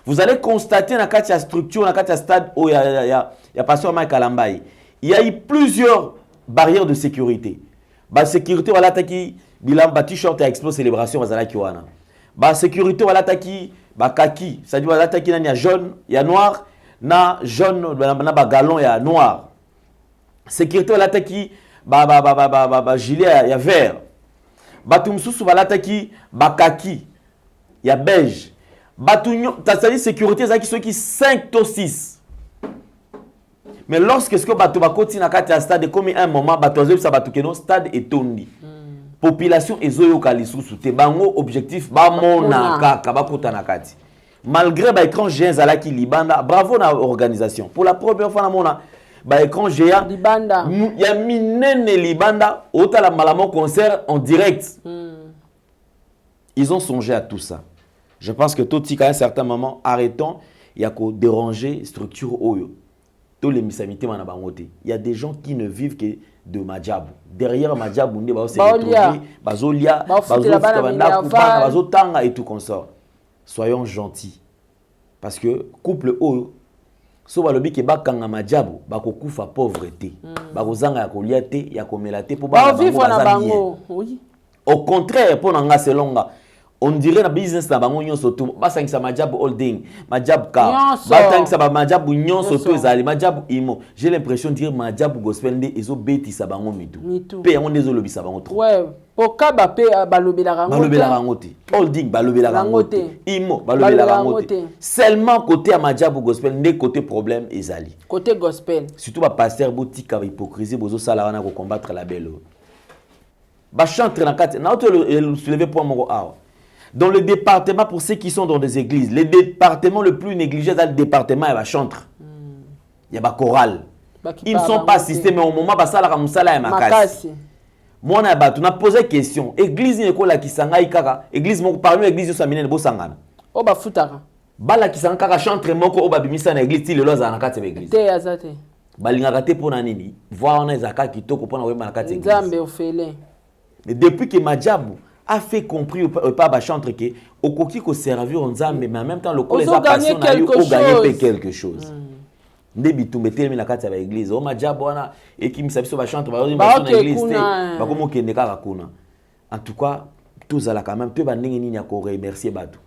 Vous allez constater na kati ya structure na kati ya stade o ya pasteur Mike Alambaï, il y a eu plusieurs barrières de sécurité. Ba sécurité wala taki bilan ba t-shirt à expo célébration bazalaki wana. Ba sécurité wala taki kaki, c'est-à-dire voilà taki nani ya jaune, ya noir, na jaune na ba galon ya noir. Sécurité voilà taki gilet ya vert. Batu msusu voilà taki kaki, ya beige. Batu c'est-à-dire sécurité ça qui sont qui 5 to 6. Mais lorsque ce que batu bakoti na kati ya stade comme un moment batu ça batu keno stade etondi. Population ezoyo kalisusu te bango objectif ba mona kaka bakota na kati malgré ba écran géant zala ki libanda bravo na organisation pour la première fois na mona ba écran géant libanda ya minene libanda otala malamo concert en direct. Ils ont songé à tout ça. Je pense que tout à un certain moment arrêtons il y a qu'au déranger structure oyo. Tous les misamités mana bangote. Il y a des gens qui ne vivent que de Madjabou. Derrière Madjabou ne ba se retrouver bazolia bazotanga et tout comme ça. Soyons gentils. Parce que couple oyo so balobi ke bakanga Madjabou bakokufa pauvreté. Bakozanga ya kolia te ya komela te po ba vivre na bango. Oui. Au contraire pour nanga selonga on dirait na business na bango nyonso to basangisa Madjabou holding Madjabou car batangisa ba Madjabou nyonso to ezali Madjabou imo j'ai l'impression de dire Madjabou gospel nde ezo betisa bango mitu pe yango ndezo lobisa bango trop ouais pokaba pe balobela rango te holding balobela rango te imo balobela rango te seulement côté à Madjabou gospel nde côté problème ezali côté gospel surtout ba pasteur botika ba hypocrisie bozo sala wana ko combattre la belle ba chanter na kati na auto soulever point moko awa. Dans le département, pour ceux qui sont dans des églises, le département le plus négligé dans le département, il y a chantre. Il y a chorale. Ils ne sont pas assistés, mais au moment où ça la makasi. Moi, on a posé question. Église école qui s'engage kaka. Église parmi l'église ça mine bo sangana. O ba futaka. Bala qui s'engage kaka chantre moko o ba bimisa na église ti lelo za na kati église. Te azate. Balinga te pona nini? Voir on ezaka kitoko pona wema na kati église. Nzambe ofele. Mais depuis que Madjabou a fait compris pas ba chantre que au coquille ko servir en Nzambe mais en même temps le col les passion na yo o gagner quelque chose. Ndebi tumbete mi na kati ya église o Madjabou wana et qui misabiso ba chantre ba na église ba komo kende kaka kuna. En tout cas tous ala quand même te ba ndenge nini ya ko remercier batu.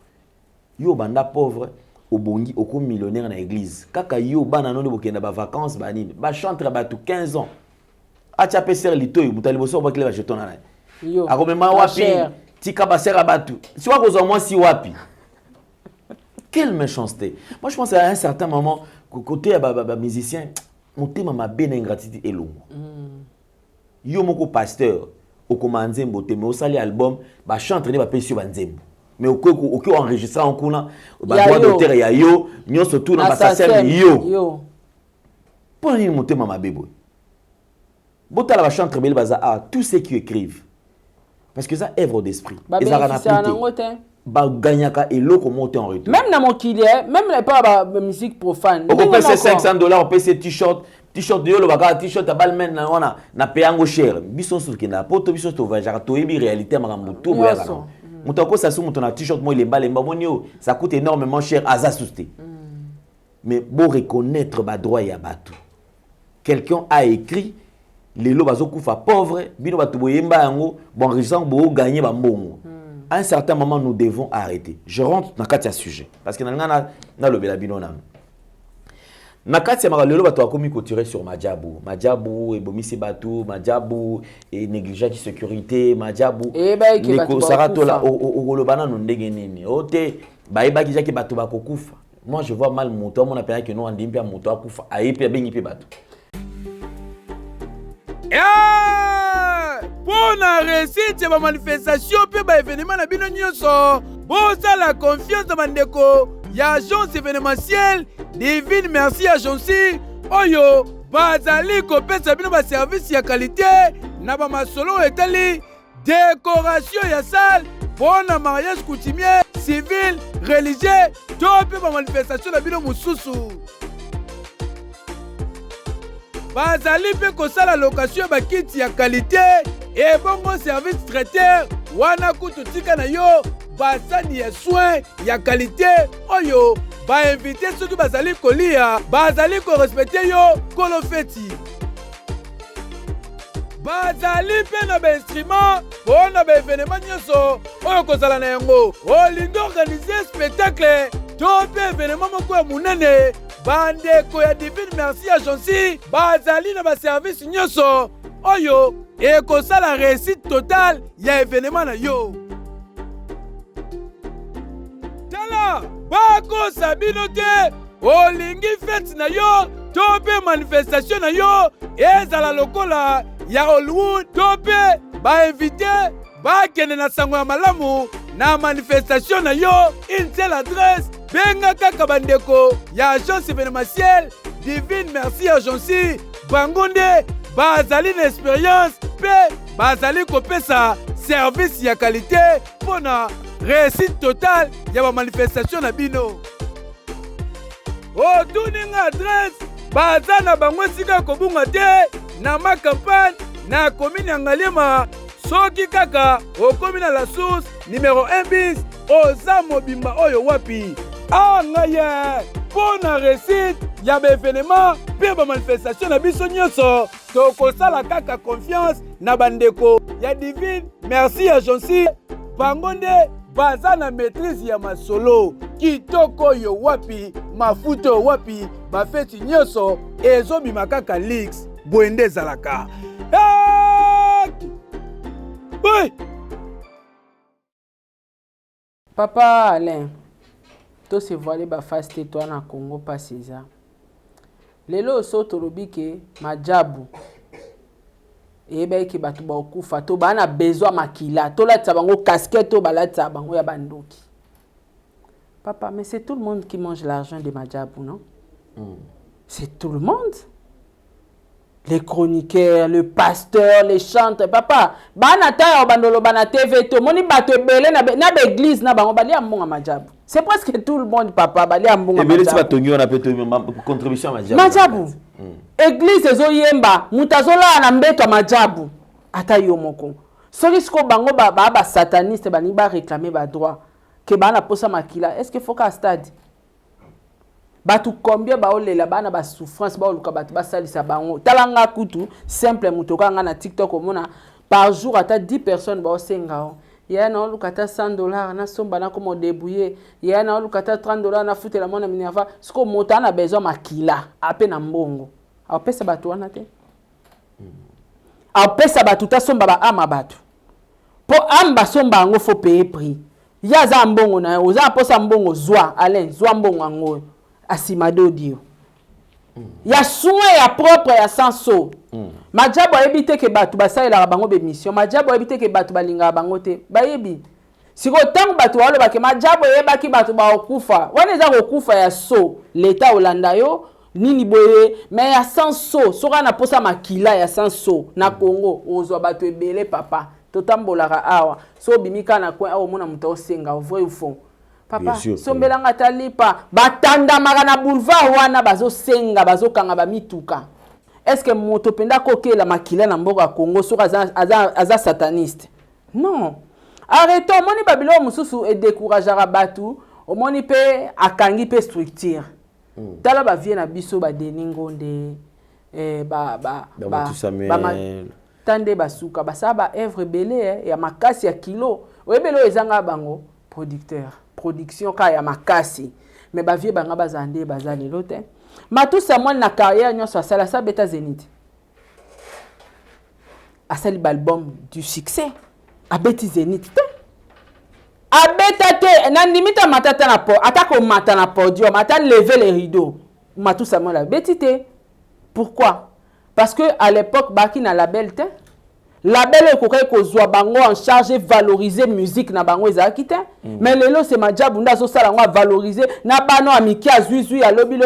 Yo banda pauvre au bongi au comme millionnaire na église. Kaka yo bana no bokenda ba vacances ba nini ba chantre batu 15 ans. Acha peser litoy mutali boso ba kile ba jetona na. Yo. Akomema wapi tika basera batu. Si wa kozo moi si wapi. Quelle méchanceté. Moi je pense à un certain moment côté ba musicien monter ma bene ingratitude et longo. Yo moko pasteur au commandé mbote mais au sali album ba chanter ne ba pesio ba nzembo. Mais au enregistrer en kuna ba droit d'auteur ya yo nyonso tout na basasem yo. Pour ni monter ma bebo. Bota la ba chanter bel baza ah tous ceux qui écrivent. Parce que ça œuvre d'esprit. Ils ba gagnaka et l'eau comment en retour. Même dans mon kilier, même pas musique profane. On paye $500, on paye ces t-shirts de yolo baka t-shirt à balmen na wana na payango cher. Bison sur kina poto bison to vajara to ebi réalité makambo to boya kana. Mutako ça sous mutona t-shirt moi les balles mbonio, ça coûte énormément cher à susté. Mais bon reconnaître ba droit ya batu. Quelqu'un a écrit les lots bazokufa pauvre bino batu boyemba yango bon argent bo gagner ba mbongo. À un certain moment nous devons arrêter. Je rentre dans katia sujet parce que na lobela bino na na katia makalelo batu akomi cotirer sur Madjabou et bomisi batu Madjabou et négligence de sécurité Madjabou et ba ki batu saratola o lobana no ndenge nini ote ba eba ki jaki batu bakokufa. Moi je vois mal moto mon appelle que nous andimpi a moto akufa ayepe bengi pe batu. Pour la réussite de la manifestation et de l'événement de Bino Bosa la confiance de Mandeko, il y a agence événementielle, divine merci agence, Oyo, Bazali, Kopé, Sabino, service de qualité, Nabama Solo Etali, décoration ya salle, pour un mariage coutumier, civil, religieux, top la manifestation de Bino Moussousou. Bazali pe kosala location ba kit ya qualité et bon service traiteur wana kutu tika na yo basani ya soin ya qualité oyo ba invité soki bazali kolia bazali ko respecter yo kolofeti bazali pe na ba instrument bona ba événement nyoso oyo kozala na yango olingi organiser spectacle to pe événement moko ya munene bandeko ya divine merci agence bazali na ba service nyoso oyo ekosala réussite totale ya événement na yo tala bakosa bino te olingi fete na yo to mpe manifestation na yo ezala lokola ya Hollywood to mpe bainvite bakende na sango ya malamu na manifestation na yo une seule adresse benga kaka bandeko ya agence événementielle divine merci agency bango nde bazali na expérience mpe bazali kopesa service ya qualité mpona réussite totale ya bamanifestation na bino. Otuninga adresse baza na bango esika kobunga te na makampagne na commune ya Ngaliema. Soki kaka okomi na la source numéro 1 bis oza mobimba oyo wapi angaye mpona réussite ya baévénement mpe bamanifestation na biso nyonso tokosala kaka confiance na bandeko ya divine merci agency bango nde baza na maîtrise ya masolo kitoko oyo wapi mafuta oyo wapi bafeti nyonso ezobima kaka lix boye nde ezalaka. Oui. Papa Alain, to se voiler ba face te toi na Congo pas César. Lelo so tolobi ke majabu. Ebe ki batu ba okufa to ba na besoin makila to la tsabango casquette to ba la tsabango ya bandoki. Papa, mais c'est tout le monde qui mange l'argent de majabu, non? C'est tout le monde. Les chroniqueurs, le pasteur, les chanteurs, papa, banata ya bandolo bana TV to moni bato belé na église na bango bali ambonga majabu. C'est presque tout le monde papa bali ambonga majabu. Et belé tu vas tonyo na peto contribution à majabu. Majabu. Église ezo yemba, mutazola na mbeto majabu. Ata yo moko. Soki siko bango ba sataniste bani ba réclamer ba droit que bana posa makila. Est-ce que faut qu'à stade batu combien ba olela bana ba souffrance ba oluka batu ba salisa bango talanga kutu simple mutoka nga na TikTok omona par jour ata 10 personnes ba osenga ya na oluka ta $100 na somba na komo débrouiller ya na oluka ta $30 na futela mona minerva siko mota na besoin makila ape na mbongo apesa batu wana te apesa batu ta somba ba ama batu po amba somba ngo faut payer prix ya za mbongo na yo za posa mbongo zwa Alain zwa mbongo ngo asimado dio ya soin ya propre ya sanso majabu ebite ke batu basalela bango be mission majabu ebite ke batu balinga bango te bayebi siko tangu batu walo bake majabu yeba ki batu ba okufa wana za okufa ya so leta olanda yo nini boye mais ya sanso soka na posa makila ya sanso na Congo ozwa batu ebele papa totambolaka awa so bimika na coin awo mona muto osenga vrai ou faux. Papa, sombelanga talipa batanda magana boulevard wana bazo senga bazo kanga ba mituka. Est-ce que moto penda kokela makila na mboka Congo soka aza sataniste? Non. Arrêtons moni babilo mususu et décourageara batu, o moni pe akangi pe structure. Tala ba vie na biso ba deningonde Samuel tande basuka basaba œuvre belé ya makasi ya kilo. Oyebelo ezanga bango producteur. Production ka ya makasi mais ba vie banga bazande bazali lote matusa moi na carrière nyonso asala sa beta Zénith asali album du succès abeti Zénith te abeta te na limite matata na po atako mata na podium ata lever les rideaux matusa moi la beti te pourquoi parce que à l'époque baki na label te label ekokai kozwa bango en charge valoriser musique na bango ezalaki te mais lelo c'est majabu ndazo sala ngo valoriser na bano amiki azwizwi ya lobi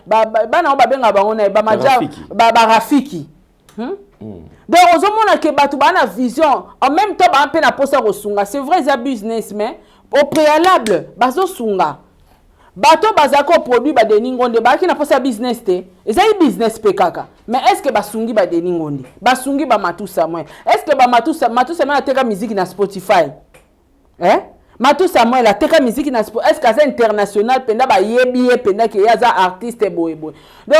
bana o babenga bango na ba majabu ba rafiki donc ozomona ke batu bana vision en même temps ba mpe na posa kosunga c'est vrai za business mais au préalable bazo sunga bato bazako produit ba deningonde ba ki na posa business te ezali business pe kaka mais est-ce que basungi ba deningonde basungi ba matusa moi est-ce que ba matusa moi ateka musique na Spotify matusa moi la teka musique na Spotify est-ce que c'est international penda ba yebi penda ke yaza artiste boy donc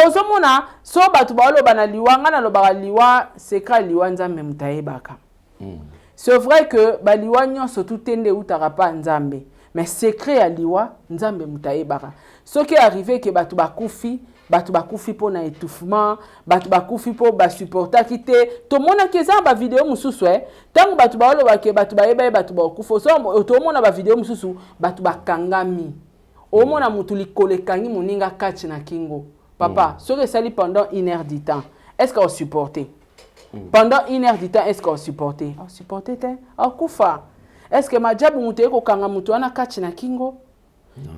ozomona so bato ba lo bana liwanga na lo ba liwa secret liwa nzambe mutayebaka c'est vrai que ba liwa nyonso tutende utaka pa nzambe mais secret ya liwa nzambe mutayebaka ce qui est arrivé que batu bakufi po na étouffement batu bakufi po ba supporter kité to mona keza ba vidéo mususu tangu batu ba oloba ke batu bayeba batu bakufa so to mona ba vidéo mususu batu bakangami o mona mutu likolekangi moninga catch na kingo papa ce que ça li pendant 1 heure du temps est-ce qu'on supporter pendant 1 heure du temps est-ce qu'on supporter te akufa est-ce que majabu mutu eko kanga mutu ana catch na kingo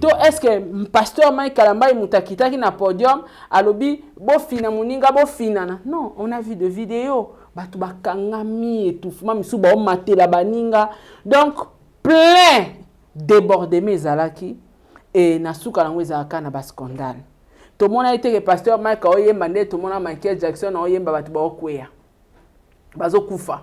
To est-ce que pasteur Mike Kalamba mutakitaki na podium alobi bo fina muninga bo fina na non on a vu de vidéos batu bakangami étouffement misu ba matela baninga donc plein débordement ezalaki et na suka nango ezalaka na ba scandale to mona été que pasteur Mike oyemba nde to mona Michael Jackson oyemba batu ba okweya bazo kufa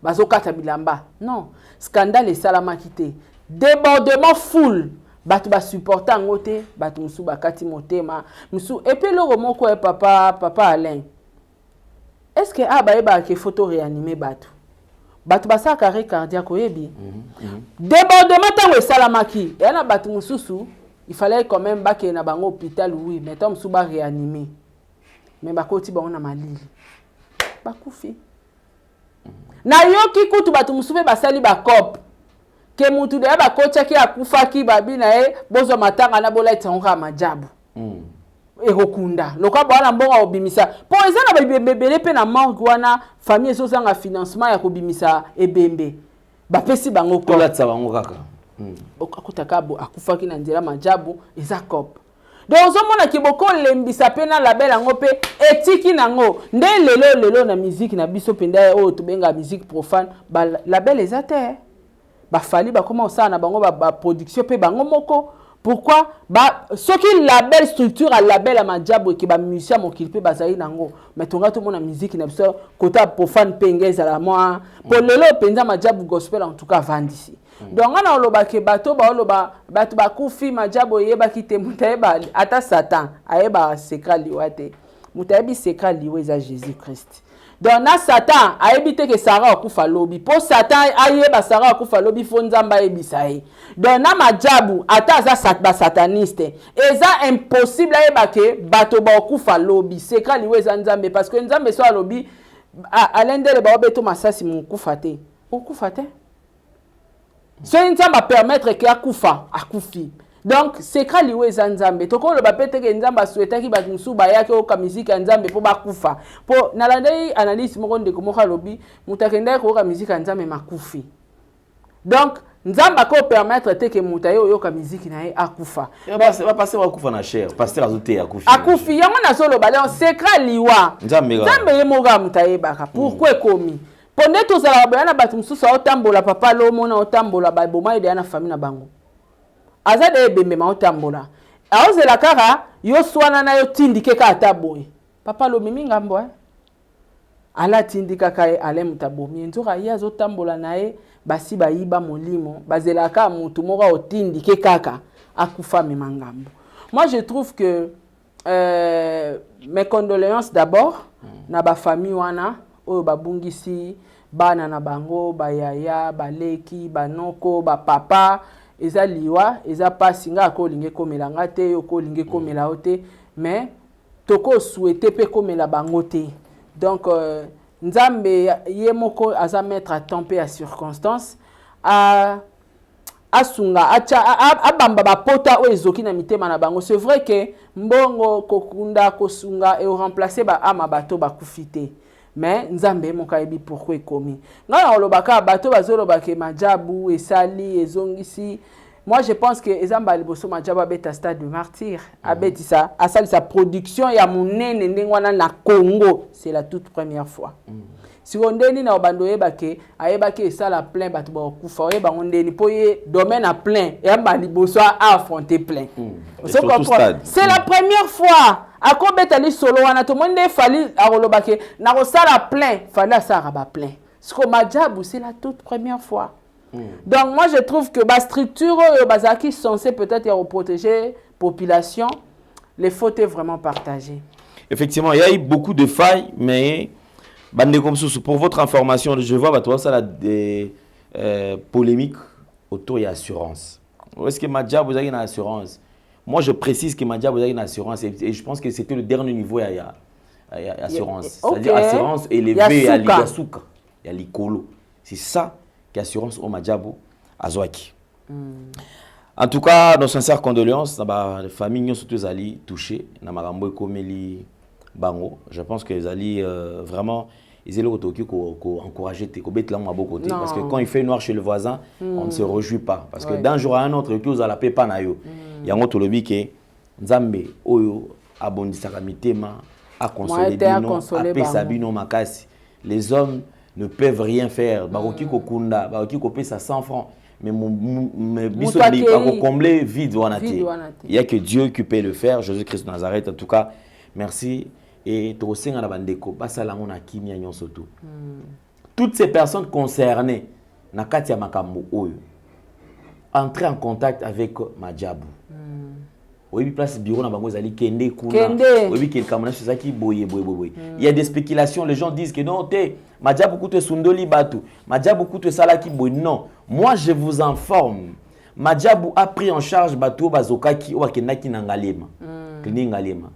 bazo kata bilamba non scandale esalamaki te débordement full batu ba supporter ngote batu musu bakati motema musu et puis le moko e papa Alain est-ce que aba ke photo réanimer batu ba sa carré cardiaque oyebi débordement tango esalamaki et na batu mususu il fallait quand même ba ke na bango hôpital oui mais tant musu ba réanimer mais bakoti ba ona malili bakufi na yoki kutu batu musu be basali ba cop ke mutu de ba kocha ki akufaki babi na e bozo matanga na bola itango majabu ekokunda loka bwana mbonga obimisa po eza na bebele pe na morgue wana famille ezozanga financement ya kobimisa ebembe bapesi bango ko tolatsa bango kaka akutaka bo akufaki na nzela majabu eza cop donc ozomona ki boko lembisa pe na label yango pe etiki nango nde lelo na musique na biso penda o tubenga musique profane ba label eza te ba fali ba comment ça na bango ba production pe bango moko pourquoi ba soki label structure à label à majabo ki ba musicien mo kilpe bazali nango mais tonga to mona musique na biso kota profane pengeza la moi pour lelo penza majabo gospel en tout cas vandisi donc on oloba ke bato ba oloba bato ba kufi majabo yeba kite mutayeba ata satan ayeba secret liwate mutayebi secret liwe za Jésus Christ. Donc na Satan a évité que Sarah akufa lobi. Pour Satan ayeba Sarah akufa lobi fo nzamba ebisa ye. Donc na majabu ata za sataniste. Eza impossible ayeba ke bato ba akufa lobi. Secret liwe za nzambe parce que nzambe so lobi alendele ba obeto masasi mukufa te. Okufa te. So nzamba permettre que akufa akufi. Donc secret liwe za nzambe toko lo bapete ke nzamba souhaitaki ba musu ba yake o ka musique ya nzambe po bakufa po nalandai analyse moko ndeko moko lobi mutakenda ko ka musique ya nzambe makufi donc nzamba ko permettre te ke mutayo yo ka musique na ye akufa ba passer wa kufa na cher pasteur azote akufi akufi yango na solo ba le secret liwa nzambe ye moga mutaye baka pourquoi komi ponde to sala ba na batu mususu otambola papa lo mona otambola ba boma ide na famille na bango azade ebembe ma otambola aozela kaka yo swana na yo tindike ka ataboye papa lo mimi ngambo ala tindika ka ale mutabomi nzoka ya zotambola nae basi bayiba molimo bazela ka mutu moko otindike kaka akufa memangambo. Moi je trouve que mes condoléances d'abord na ba famille wana oyo babungisi bana na bango bayaya baleki banoko ba papa eza liwa eza pasi nga ko linge komela ngate yo ko linge komela ote mais toko souhaiter pe komela bango te donc nzambe ye moko aza mettre à temper à circonstance a asunga acha abamba ba pota o ezoki na mitema na bango. C'est vrai que mbongo kokunda kosunga et remplacer ba ama bato ba kufite mais nzambe moka ebi pourquoi komi ngana olobaka bato bazoloba ke majabu esali ezongisi. Moi je pense que ezamba liboso majabu abeta stade de martyr abeti ça asali sa production ya munene ndengwana na Congo c'est la toute première fois. Si on deni na obando yebake ayebake esala plein bato ba kufa oyeba ngondeni poye domaine à plein et amba liboso a affronter plein. C'est la première fois akobeta li solo wana to monde fali arolobake na kosala plein fali asara ba plein. Ce que majabu c'est la toute première fois. Donc moi je trouve que la structure bazaki censée peut-être protéger population, les fautes est vraiment partagées. Effectivement, il y a eu beaucoup de failles, mais pour votre information, je vois ça des polémiques autour de l'assurance. Est-ce que Madja vous avez une assurance? Moi je précise que Madja vous avez une assurance et je pense que c'était le dernier niveau à assurance. C'est-à-dire assurance élevée à l'Igasuka, à l'Ikolo. C'est ça. Assurance au Madjabo Azwaki. En tout cas, nos sincères condoléances, les familles sont toutes allées touchées. Namarambo Komeli Bango. Je pense que les allées vraiment ils étaient encouragés, parce que quand il fait noir chez le voisin, on ne se réjouit pas. Parce que d'un jour à un autre, ils ont la paix pas nayo. Il y a un autre lobby qui Nzambe oyo abondisaka mitema a consoler bino a pesa bino makasi. Les hommes ne peuvent rien faire. Baroki kokunda, baroki kopesa 100 francs. Mais biso li ba combler vide wanate. Il y a que Dieu qui peut le faire, Jésus-Christ de Nazareth. En tout cas, merci. Et toutes ces personnes concernées, Nakatia Makambo Oyo, entrer en contact avec Madjabou. Il y a des spéculations, les gens disent que non, Madjabou koute Sundoli Batu, Madjabou koute Salaki Boy. Non, moi je vous informe, Madjabou a pris en charge Batu Bazokaki Oakenaki Nangalema. Ngalema.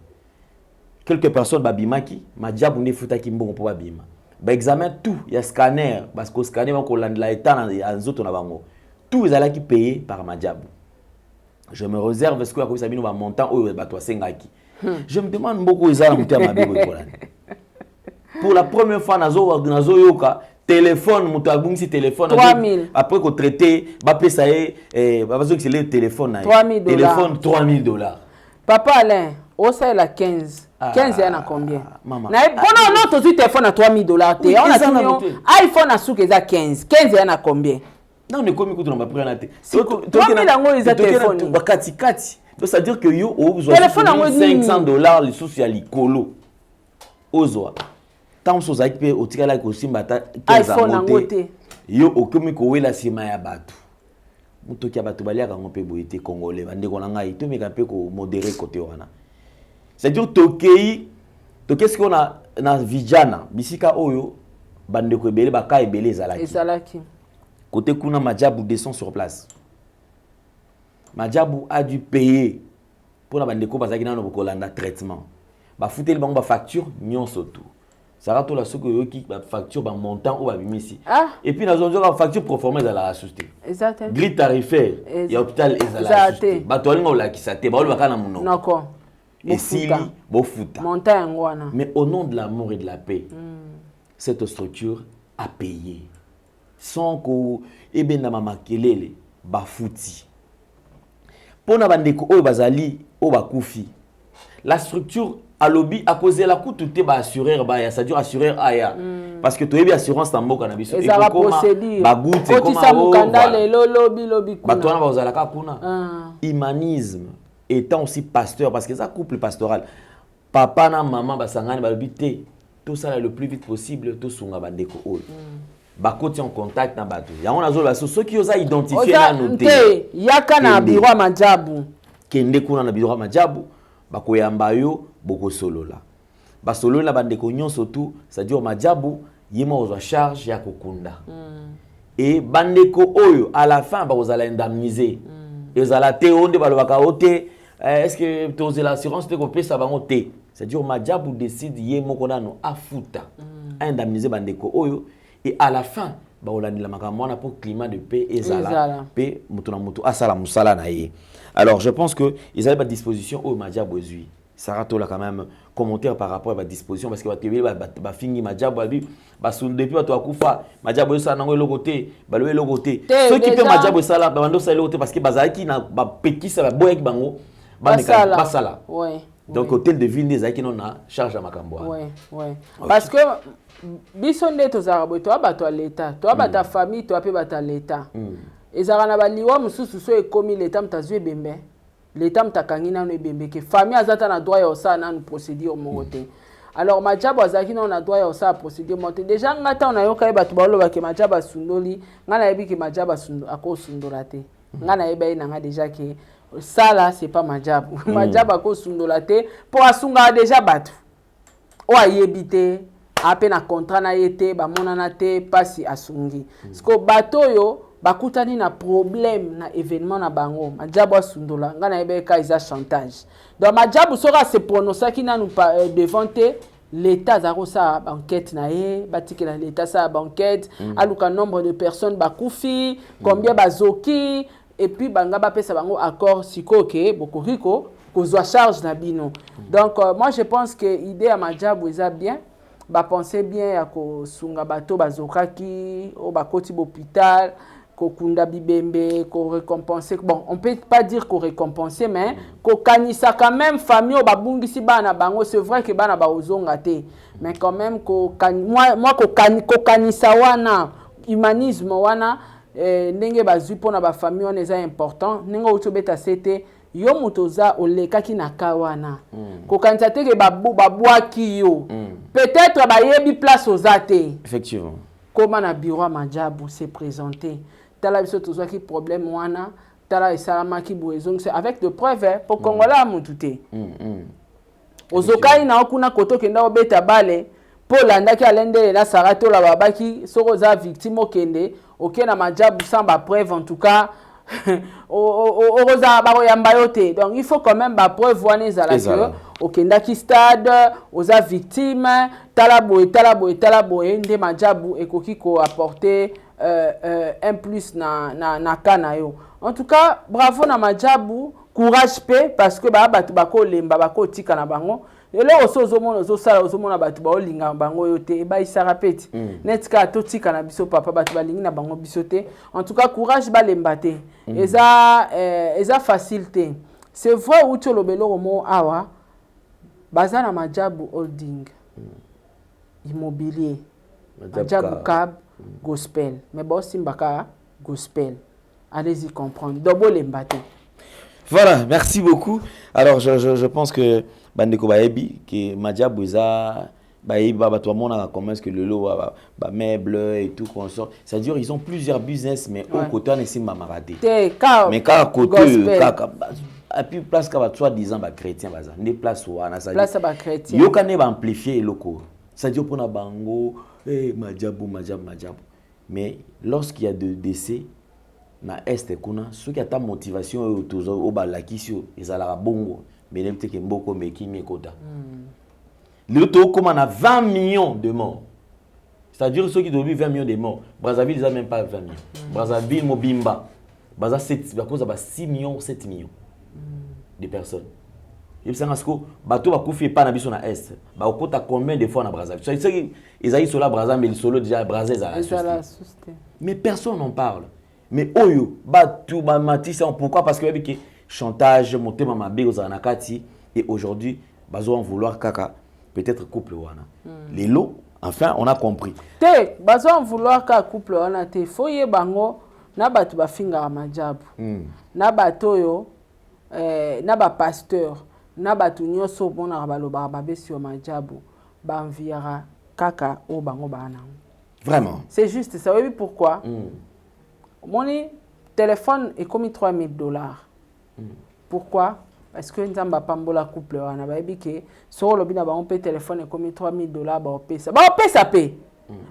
Quelques personnes babimaki, Madjabou ne futaki mbongo pour babima. Ba examen tout, il y a scanner parce qu'au scanner on la état en zoto na bango. Tout ils allaient payer par Madjabou. Je me réserve ce que comme ça bino ba montant ou ba toi sengaki. Je me demande beaucoup ils allaient monter ma bébé pour la première fois nazo yoka téléphone muto abungisi téléphone 3000 après qu'on traité ba pesa ba bazo que c'est le téléphone na téléphone $3000. Papa Alain, au ça la 15. 15 y en a combien? Maman. Non, ton téléphone à $3000. On a tout iPhone à sous que ça 15. 15 y en a combien? Non, ne comme écoute on va prendre la tête. 3000 ans ils ont téléphone. Ba kati. Donc ça veut dire que yo au besoin de $500 les sous ya likolo. Ozwa. Tant so za ki au tika la ko simba ta 15 ans monté. Yo okomi ko wela sima ya batu. Muto ki batu balia ka ngompe boyete congolais bande ko ngai to meka pe ko modérer côté wana. C'est-à-dire tokei qu'est-ce qu'on a na vijana bisika oyo bande ko ebele baka ebele ezalaki. Côté kuna Madjabou descend sur place. Madjabou a dû payer pour la bande ko bazaki na no kolanda traitement. Ba fouter le bango ba facture nyonso tout. Ça rato la soko yo ki ba facture ba montant ou ba bimisi. Et puis nazo la facture pro forma za la société. Exactement. Grille tarifaire, il y a hôpital ezala société. Ba to linga la kisate ba lo bakana muno. Nako. Et s'il bofuta. Montagne wana. Mais au nom de l'amour et de la paix, cette structure a payé. Sans que ebenda mama kelele ba fouti. Pona bandeko oyo bazali o bakufi. La structure a lobby à cause de la coûte tout ba assureur ba ça dure assureur aya parce que toi assurance en mboka na biso et comment ba goûter comment lobby ba toi na ba ozala ka kuna humanisme étant aussi pasteur parce que ça couple pastoral papa na maman ba sangani ba lobby te tout ça le plus vite possible tout sunga bandeko oyo ba koti en contact na bato yango nazo ba ceux qui osa identifier na noter yaka na biro Madjabou kende kuna na biro Madjabou bakoyamba yo boko solola ba solola bandeko nyonso tout c'est-à-dire Madjabou yema ozwa charge ya kokunda et bandeko oyo à la fin ba ozala indemniser ezala te onde balobaka ote est-ce que toze l'assurance te kopesa bango te c'est-à-dire Madjabou décide yemo konano afuta indemniser bandeko oyo et à la fin ba olandila makambo na pour climat de paix ezala paix mutu na mutu asala musala na ye. Alors je pense que ils avaient à disposition au Madjabou ezui. Sarah Tola quand même commentaire par rapport à la disposition parce que va finir Madjabou ba sun depuis ba to akufa Madjabou ça nango lokoté ba le lokoté ceux qui peut Madjabou ça là ba bando ça lokoté parce que bazaki na ba petit ça ba boy avec bango ba sala. Ouais. Donc hôtel de ville des aki non na charge à makambo. Ouais. Parce que biso ndeto za bo to ba to l'état to ba ta famille to pe ba ta l'état. Ezara na baliwa mususu so ekomi l'état mtazwe bembe. L'état mtakangi na no bembe ke famille azata na droit ya ça na procédure mokote. Alors Madjabou azaki na droit ya ça procédure mokote. Déjà ngata na yoka ba to ba loba ke Madjabou asundoli, ngana yebi ke Madjabou asundu akosundola te. Ngana yeba ina nga déjà que ça là c'est pas Madjabou. Madjabou akosundola te pour asunga déjà batu. O ayebite ape na contrat na yete ba monana te pasi asungi. Parce que bato yo bakutani na problème na événement na bango Madjabou asundola ngana ebeka iza chantage. Donc Madjabou sera se prononcer qui na nous devant l'état zaro sa enquête na ye batikela l'état sa enquête aluka nombre de personnes bakufi combien bazoki et puis banga ba pesa bango accord siko ke bokoriko kozwa charge na bino. Donc moi je pense que idée à Madjabou eza bien ba penser bien ya ko sunga bato bazokaki o bakoti l'hôpital ko kunda bibembe ko récompenser. Bon, on peut pas dire qu'on récompenser, mais ko kanisa quand même famille o babungisi bana bango. C'est vrai que bana ba ozonga te, mais quand même ko moi ko kanisa wana humanisme wana ndenge bazui pona ba famille wana eza important. Ndenge utobeta sete yo mutoza olekaki na kawana ko kanisa te ke babwaki yo peut-être ba yebi place ozate. Effectivement. Comment na bureau Madjabou s'est présenté. Tala biso tozo ki problème wana, tala esalama ki boezong c'est avec de preuves pour Congolais à mututé. Ozokai na okuna koto kenda obeta bale pour landaki alende na sarato la babaki soko za victime okende okena Madjabou sans ba preuve en tout cas. Oza baro yamba yote. Donc il faut quand même ba preuve wana ezala que okendaki stade oza victime talaboye nde Madjabou ekoki ko apporter un plus na kana yo. En tout cas bravo na Madjabou, courage pe parce que ba batu bako lemba bako tika na bango. Et là aussi ozomona batu ba olinga bango yote ba isara peti netka to tika na biso papa batu balingi na bango bisote. En tout cas courage ba lembate eza facilité. C'est vrai ou tu lobelo romo awa bazana Madjabou holding immobilier Madjabou cab gospel mais bon simbaka gospel allez-y comprendre dobo lembate. Voilà, merci beaucoup. Alors je pense que bandeko baebi que Madjabou eza baebi ba to mona comment est-ce que le lot ba meubles et tout consort. C'est-à-dire ils ont plusieurs business mais au côté on essaie mamarade. Mais quand côté et puis place ka ba soit disant ba chrétien baza, ne place wana ça. Place ba chrétien. Yo kané ba amplifier loko. C'est-à-dire pour na bango Madjabou. Mais lorsqu'il y a de décès na est kuna ceux qui a ta motivation au balakisio ezala bongo mais n'aime que mboko meki mekota le taux comme on a 20 millions de morts, c'est-à-dire ceux qui doivent 20 millions de morts. Brazzaville ils a même pas 20 millions. Brazzaville Mobimba baza 7 à cause de 6 millions 7 millions de personnes. Et ça parce que bateau va couper pas na biso na est ba okota combien de fois na Brazzaville. C'est ils a sur la Brazzaville mais le solo déjà Brazzaville mais personne n'en parle. Mais oyo batu ba matisa pourquoi parce que avec chantage motema mabe aux anakati et aujourd'hui bazo en vouloir kaka peut-être couple wana les lots enfin on a compris te bazo en vouloir ka couple wana te foye bango na batu ba finga Madjabou na batoyo na ba pasteur na batu nyoso bona baloba babe sur Madjabou ba enviara kaka o bango bana vraiment c'est juste ça. Oui pourquoi mon téléphone est comme $3,000. Pourquoi? Parce que nzamba pambola couple wana ba ebike so lobi na ba on paie téléphone est comme $3,000 ba opesa. Ba opesa pe.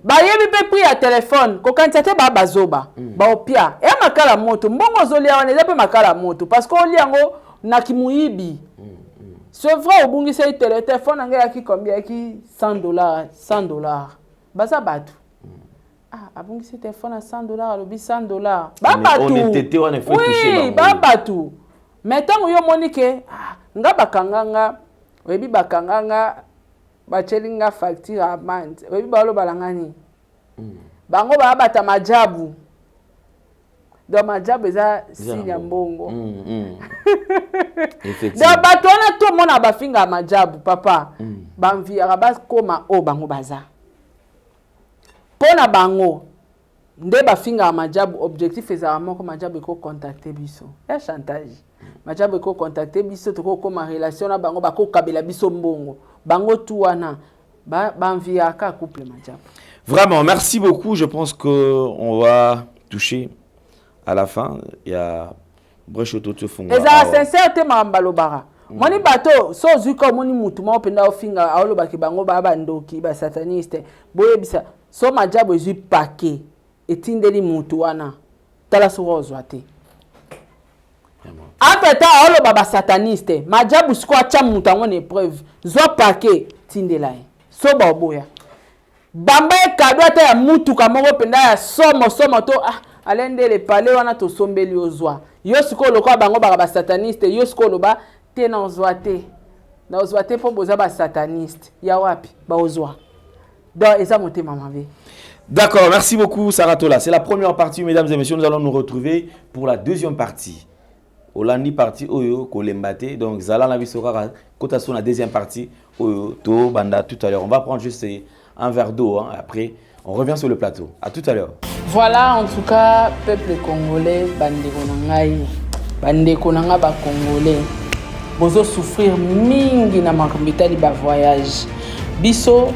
Ba yebi pe prix ya téléphone ko kantate ba bazoba. Ba opia. E makala moto mbongo zolia wana eza pe makala moto parce que oli yango na kimuibi. C'est vrai obungi sai téléphone anga yaki combien yaki $100. Baza batu. Ah, abongi ce téléphone à $100, le $100. On était on est fait toucher. Oui, babatu. Maintenant yo monike, nga bakanganga, webi bakanganga, bachelinga facture amende. Webi balo balangani. Bango ba bata Madjabou. Do Madjabou eza sinya mbongo. Effectivement. Do bato na to mona ba finga Madjabou papa. Banvi arabas koma o bango baza. Pona bango nde ba finga Madjabou objectif ezama ko Madjabou ko contacter biso ya chantage Madjabou ko contacter biso to ko koma relation na bango ba ko kabela biso mbongo bango tout wana ba envia ka couple Madjabou. Vraiment merci beaucoup, je pense que on va toucher à la fin. Il y a Brecho Toto Funga eza sincère mambalo bara moni bato so zuko moni mutu mo penda ofinga aoloba ki bango ba bandoki ba sataniste boyebisa so Madjabou ezui paquet etindeli mutu wana tala so ozwate entre-temps aoloba ba sataniste Madjabou siko acha mutu ngone épreuve zo paquet tindela so boboya bamba ekado ata ya mutu kamoko penda ya somo to alende le palais wana to sombeli ozwa yo siko lokwa bango ba sataniste yo siko loba te na ozwate po boza ba sataniste ya wapi ba ozwa donc eza motema mabe. D'accord, merci beaucoup Sarah Tola. C'est la première partie, mesdames et messieurs. Nous allons nous retrouver pour la deuxième partie. Olandi partie Oyo Kolembate. Donc Zala Navisora Kotasso la deuxième partie Oyo To Banda tout à l'heure. On va prendre juste un verre d'eau. Après, on revient sur le plateau. À tout à l'heure. Voilà, en tout cas, peuple congolais, bandeko nangai, bandeko nanga ba congolais. Bozo souffrir mingi na makambitali ba voyage. Biso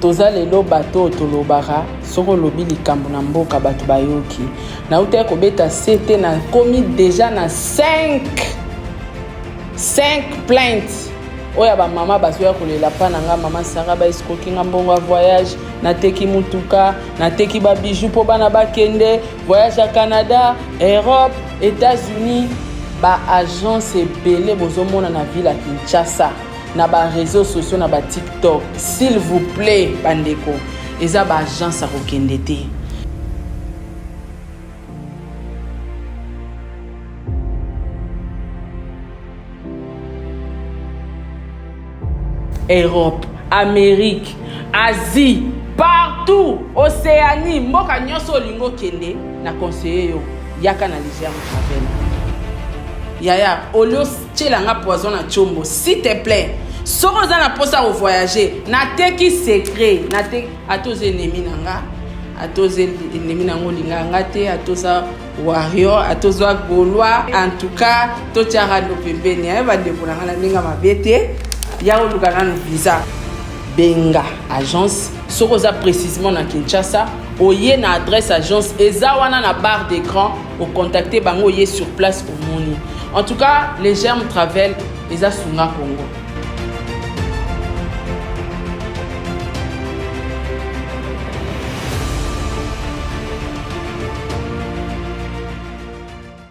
toza lelo bato tolobara soko lobi likambo na mboka bato bayoki. Na uta ko beta CT na komi déjà na 5 plaintes. Oya ba mama basoya kolela pa nanga mama Sarah ba escroquer mbongo a voyage, na teki mutuka, na teki ba bijoux po bana ba kende, voyage à Canada, Europe, États-Unis, ba agence ebele bozomona na ville à Kinshasa, na ba réseaux sociaux na ba TikTok. S'il vous plaît bandeko, eza ba agence a kokende te. Europe, Amérique, Asie, partout, Océanie, mboka nyonso lingo kende na conseiller yo yaka na légère travel. Yaya, olio tchelanga poison na chombo, s'il te plaît. Soko za na posa au voyager, na teki secret, na te atoze ennemi nanga, atoze ennemi nango linganga te, atoza warrior, atoza gaulois, en tout cas, to tiara no pembeni, va dekolanga na linga mabete. Ya olukana no visa benga agence sokoza précisément na Kinshasa oye na adresse agence eza wana na barre d'écran au contacter bango oye sur place au moni. En tout cas les germes travel eza sunga Congo.